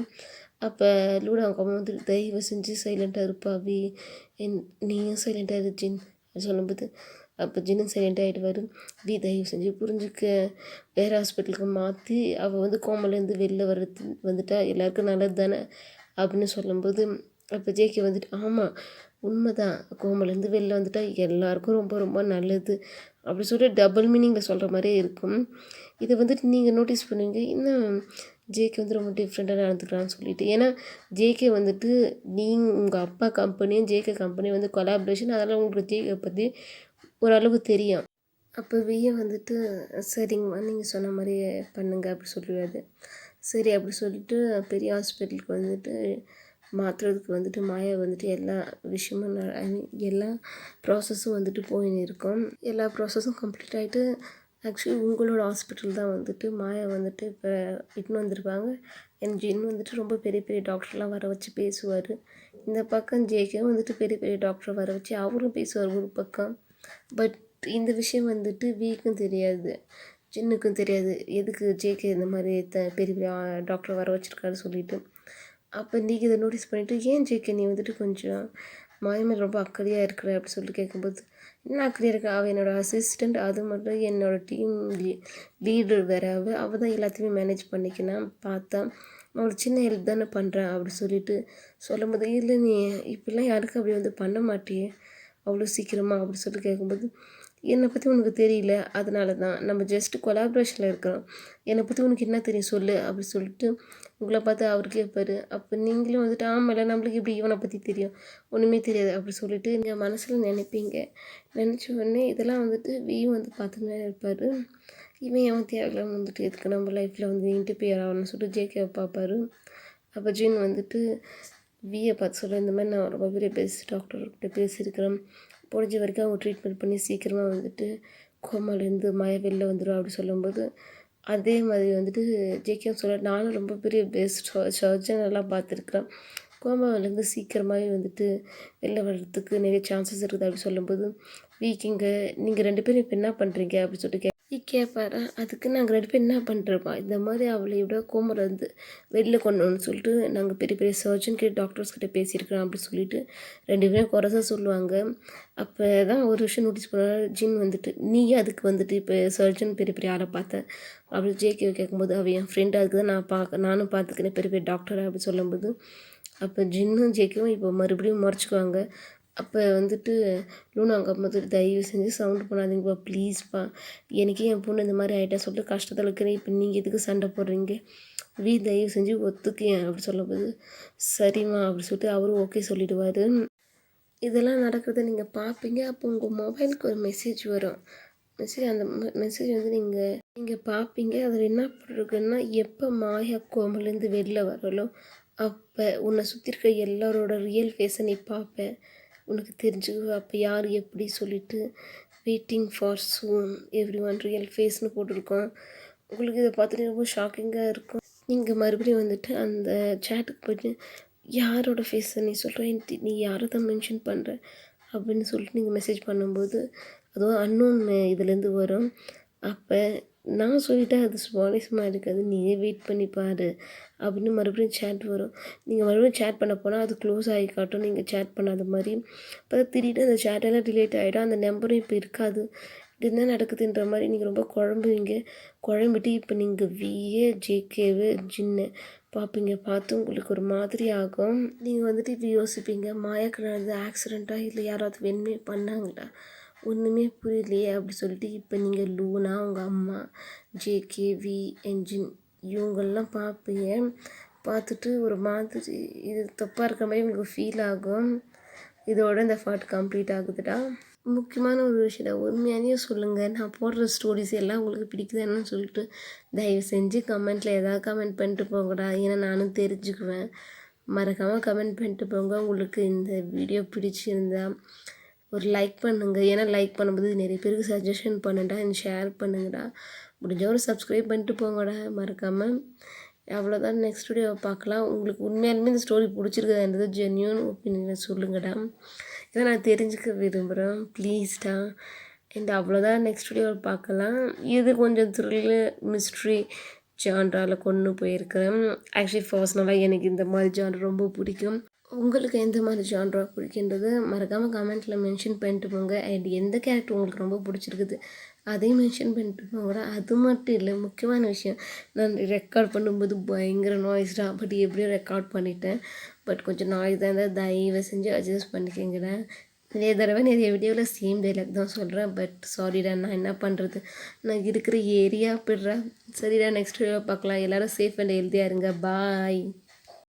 அப்போ லூடா அவங்க அம்மா வந்துட்டு தயவு செஞ்சு சைலண்ட்டாக இருப்பா நீயும் சைலண்ட்டாக இரு ஜின் அப்படின்னு சொல்லும்போது, அப்போ ஜின்னும் சைலண்ட்டாக ஆகிடுவார். தயவு செஞ்சு புரிஞ்சுக்க, வேறு ஹாஸ்பிட்டலுக்கு மாற்றி அவள் வந்து கோமலேருந்து வெளில வந்துட்டா எல்லாருக்கும் நல்லது தானே அப்படின்னு சொல்லும்போது, அப்போ ஜேகே வந்துட்டு ஆமாம் உண்மைதான், கோமலேருந்து வெளில வந்துட்டா எல்லாருக்கும் ரொம்ப ரொம்ப நல்லது அப்படி சொல்லிட்டு டபுள் மீனிங்கில் சொல்கிற மாதிரியே இருக்கும். இதை வந்துட்டு நீங்கள் நோட்டீஸ் பண்ணுவீங்க, இன்னும் ஜேகே வந்து ரொம்ப டிஃப்ரெண்ட்டாக நடந்துக்கிறான்னு சொல்லிட்டு. ஏன்னா ஜேகே வந்துட்டு உங்கள் அப்பா கம்பெனியும் ஜேகே கம்பெனியும் வந்து கொலாபரேஷன், அதனால் உங்களுக்கு ஜேகே பற்றி ஓரளவு தெரியும். அப்போ வந்துட்டு சரிங்கம்மா நீங்கள் சொன்ன மாதிரியே பண்ணுங்க அப்படி சொல்லுவார். சரி அப்படி சொல்லிட்டு பெரிய ஹாஸ்பிட்டலுக்கு வந்துட்டு மாற்றுறதுக்கு வந்துட்டு மாயா வந்துட்டு எல்லா விஷயமும் ஐ மீன் எல்லா ப்ராசஸும் வந்துட்டு போயின்னு இருக்கும். எல்லா ப்ராசஸும் கம்ப்ளீட் ஆகிட்டு ஆக்சுவலி உங்களோட ஹாஸ்பிட்டல் தான் வந்துட்டு மாயா வந்துட்டு இப்போ இட்டுன்னு வந்திருப்பாங்க. என் ஜின் வந்துட்டு ரொம்ப பெரிய பெரிய டாக்டர்லாம் வர வச்சு பேசுவார். இந்த பக்கம் ஜேகே வந்துட்டு பெரிய பெரிய டாக்டரை வர வச்சு அவரும் பேசுவார் ஒரு பக்கம். பட் இந்த விஷயம் வந்துட்டு வீக்கும் தெரியாது, ஜின்னுக்கும் தெரியாது, எதுக்கு ஜேகே இந்த மாதிரி பெரிய பெரிய டாக்டரை வர வச்சுருக்காரு சொல்லிட்டு. அப்போ நீங்கள் இதை நோட்டீஸ் பண்ணிவிட்டு, ஏன் ஜேகே நீ வந்துட்டு கொஞ்சம் மாயமேல் ரொம்ப அக்கறையாக இருக்கிற அப்படி சொல்லிட்டு கேட்கும்போது, என்ன அக்கறையாக இருக்கா, அவள் என்னோடய அசிஸ்டண்ட், அது மட்டும் என்னோடய டீம் லீடர் வேறு, அவள் தான் எல்லாத்தையுமே மேனேஜ் பண்ணிக்கினான் பார்த்தா அவளுக்கு சின்ன ஹெல்ப் தானே பண்ணுறேன் அப்படி சொல்லிட்டு சொல்லும்போது, இல்லை நீ இப்படிலாம் யாருக்கும் அப்படி வந்து பண்ண மாட்டியே அவ்வளோ சீக்கிரமாக அப்படி சொல்லிட்டு கேட்கும்போது, என்னை பற்றி உனக்கு தெரியல, அதனால தான் நம்ம ஜஸ்ட்டு கொலாபரேஷனில் இருக்கிறோம், என்னை பற்றி உனக்கு என்ன தெரியும் சொல்லு அப்படி சொல்லிட்டு உங்களை பார்த்து அவர் கேட்பார். அப்போ நீங்களும் வந்துட்டு ஆமாம்ல நம்மளுக்கு இப்படி இவனை பற்றி தெரியும், ஒன்றுமே தெரியாது அப்படி சொல்லிட்டு நீங்கள் மனசில் நினைப்பீங்க. நினச்ச உடனே இதெல்லாம் வந்துட்டு வந்து பார்த்துன்னு இருப்பார். இவன் அவன் தேவையில்லாமல் வந்துட்டு எதுக்கு நம்ம லைஃப்பில் வந்து இன்டர்பியர் ஆகணும்னு சொல்லிட்டு ஜேகேவை பார்ப்பார். அப்போ ஜின் வந்துட்டு பார்த்து சொல்ல, இந்த மாதிரி நான் ரொம்ப பெரிய டாக்டர்கிட்ட பேசியிருக்கிறேன், முடிஞ்ச வரைக்கும் அவங்க ட்ரீட்மெண்ட் பண்ணி சீக்கிரமாக வந்துட்டு கோமாலேருந்து வெளில வந்துடும் அப்படி சொல்லும்போது, அதே மாதிரி வந்துட்டு ஜேகேவும் சொல்ல, நானும் ரொம்ப பெரிய பெஸ்ட் சர்ஜனெல்லாம் பார்த்துருக்குறேன், கோமாவிலேருந்து சீக்கிரமாகவே வந்துட்டு வெளில வர்றதுக்கு நிறைய சான்சஸ் இருக்குது அப்படி சொல்லும்போது, வீக்கிங்க நீங்கள் 2 பேரும் இப்போ என்ன பண்ணுறீங்க அப்படி சொல்லிட்டு கேட்பாரு. அதுக்கு நாங்கள் 2 பேரும் என்ன பண்ணுறோமா, இந்த மாதிரி அவளை விட கோமலேருந்து வெளில கொண்டோன்னு சொல்லிட்டு நாங்கள் பெரிய பெரிய சர்ஜன்கிட்ட டாக்டர்ஸ்கிட்ட பேசியிருக்கிறோம் அப்படி சொல்லிட்டு 2 பேரும் குறைசா சொல்லுவாங்க. அப்போ தான் ஒரு விஷயம் நோட்டீஸ் பண்ணுவார் ஜின் வந்துட்டு, நீயே அதுக்கு வந்துட்டு இப்போ சர்ஜன் பெரிய பெரிய ஆளை பார்த்தேன் அப்படி ஜேகே கேட்கும்போது, அவள் என் ஃப்ரெண்டு, அதுக்கு தான் நானும் பார்த்துக்கிறேன் பெரிய பெரிய டாக்டரை அப்படி சொல்லும்போது, அப்போ ஜின்னும் ஜேகேவும் இப்போ மறுபடியும் முறைச்சிக்குவாங்க. அப்போ வந்துட்டு லூனா அங்கே வந்துட்டு தயவு செஞ்சு சவுண்டு பண்ணாதீங்கப்பா ப்ளீஸ்ப்பா, எனக்கே என் பொண்ணு இந்த மாதிரி ஆகிட்டா சொல்லிட்டு கஷ்டத்தில் இருக்கிறேன், இப்போ நீங்கள் எதுக்கு சண்டை போடுறீங்க, தயவு செஞ்சு ஒத்துக்கேன் அப்படி சொல்லும்போது, சரிம்மா அப்படி சொல்லிட்டு அவரும் ஓகே சொல்லிவிடுவார். இதெல்லாம் நடக்கிறத நீங்கள் பார்ப்பீங்க. அப்போ உங்கள் மொபைலுக்கு ஒரு மெசேஜ் வரும். அந்த மெசேஜ் வந்து நீங்கள் பார்ப்பீங்க. அதில் என்ன போட்டிருக்குன்னா, எப்போ மாயா கோமலேருந்து வெளில வரலோ அப்போ உன்னை சுற்றி இருக்க எல்லாரோட ரியல் ஃபேஸை நீ பார்ப்ப, உனக்கு தெரிஞ்சுக்குவ, அப்போ யார் எப்படி சொல்லிட்டு waiting for soon everyone real ஃபேஸ்னு போட்டிருக்கோம். உங்களுக்கு இதை பார்த்துட்டு ரொம்ப ஷாக்கிங்காக இருக்கும். நீங்கள் மறுபடியும் வந்துட்டு அந்த சேட்டுக்கு போய்ட்டு யாரோட ஃபேஸை நீ சொல்கிற, நீ யாரை தான் மென்ஷன் பண்ணுற அப்படின்னு சொல்லிட்டு நீங்கள் மெசேஜ் பண்ணும்போது அதுவும் அன்னோன் இதுலேருந்து வரும். அப்போ நான் சொல்லிவிட்டேன் அது சுவாரஸ்யமாக இருக்காது, நீயே வெயிட் பண்ணி பாரு அப்படின்னு மறுபடியும் சேட் வரும். நீங்கள் மறுபடியும் சேட் பண்ண போனால் அது க்ளோஸ் ஆகி காட்டும், நீங்கள் சேட் பண்ணாத மாதிரி. அப்போ திடீர்னு அந்த சேட்டெல்லாம் டிலேட் ஆகிடும், அந்த நம்பரும் இப்போ இருக்காது, இதுதான் நடக்குதுன்ற மாதிரி நீங்கள் ரொம்ப குழம்பிட்டு இப்போ நீங்கள் ஜேகேவு ஜின்னு பார்ப்பீங்க. பார்த்து உங்களுக்கு ஒரு மாதிரி ஆகும். நீங்கள் வந்துட்டு இப்போ யோசிப்பீங்க, மாயாக்கு நடந்தது ஆக்சிடெண்ட்டாக இல்லை யாராவது வேணுமே பண்ணாங்களா, ஒன்றுமே புரியலையே அப்படி சொல்லிட்டு இப்போ நீங்கள் லூனா, உங்கள் அம்மா, ஜேகே என்ஜின் இவங்கெல்லாம் பார்ப்பீங்க. பார்த்துட்டு ஒரு மாதிரி இது தப்பாக இருக்கிற மாதிரி உங்களுக்கு ஃபீல் ஆகும். இதோட இந்த பார்ட் கம்ப்ளீட் ஆகுதுடா. முக்கியமான ஒரு விஷயத்த உண்மையானே சொல்லுங்கள். நான் போடுற ஸ்டோரிஸ் எல்லாம் உங்களுக்கு பிடிக்குதான்னு சொல்லிட்டு தயவு செஞ்சு கமெண்ட்டில் ஏதாவது கமெண்ட் பண்ணிட்டு போங்கடா. ஏன்னா நானும் தெரிஞ்சுக்குவேன். மறக்காமல் கமெண்ட் பண்ணிட்டு போங்க. உங்களுக்கு இந்த வீடியோ பிடிச்சிருந்தா ஒரு லைக் பண்ணுங்கள். ஏன்னா லைக் பண்ணும்போது நிறைய பேருக்கு சஜஷன் பண்ணுடா, ஷேர் பண்ணுங்கடா. முடிஞ்ச ஒரு சப்ஸ்கிரைப் பண்ணிட்டு போங்கடா மறக்காமல். அவ்வளோதான். நெக்ஸ்ட் வீடியோவை பார்க்கலாம். உங்களுக்கு உண்மையாலுமே இந்த ஸ்டோரி பிடிச்சிருக்குதுன்றது ஜென்யூன் ஒப்பீனியனை சொல்லுங்கடா. இதை நான் தெரிஞ்சுக்க விரும்புகிறேன் ப்ளீஸ்டா. அண்ட் அவ்வளோதான். நெக்ஸ்ட் வீடியோவை பார்க்கலாம். இது கொஞ்சம் த்ரில்லு மிஸ்ட்ரி ஜான்ராவில் கொண்டு போயிருக்கிறேன். ஆக்சுவலி பர்சனலாக எனக்கு இந்த மாதிரி ஜான்ரா ரொம்ப பிடிக்கும். உங்களுக்கு எந்த மாதிரி ஜான்ரா பிடிக்கின்றது மறக்காமல் கமெண்ட்டில் மென்ஷன் பண்ணிட்டு போங்க. அண்ட் எந்த கேரக்டர் உங்களுக்கு ரொம்ப பிடிச்சிருக்குது அதையும் மென்ஷன் பண்ணிட்டு போங்கடா. அது மட்டும் இல்லை, முக்கியமான விஷயம், நான் ரெக்கார்ட் பண்ணும்போது பயங்கர நாய்ஸ்டா. பட் எப்படியோ ரெக்கார்ட் பண்ணிட்டேன். பட் கொஞ்சம் நாய்ஸ் தான் இருந்தால் தயவு செஞ்சு அட்ஜஸ்ட் பண்ணிக்கங்கடா. நிறைய தடவை நிறைய வீடியோவில் சேம் டைலாக் தான் சொல்கிறேன். பட் சாரிடா, நான் என்ன பண்ணுறது, நான் இருக்கிற ஏரியா போய்ட்றேன். சரிடா, நெக்ஸ்ட் வீடியோ பார்க்கலாம். எல்லோரும் சேஃப் அண்ட் ஹெல்த்தியாக இருங்க. பாய்.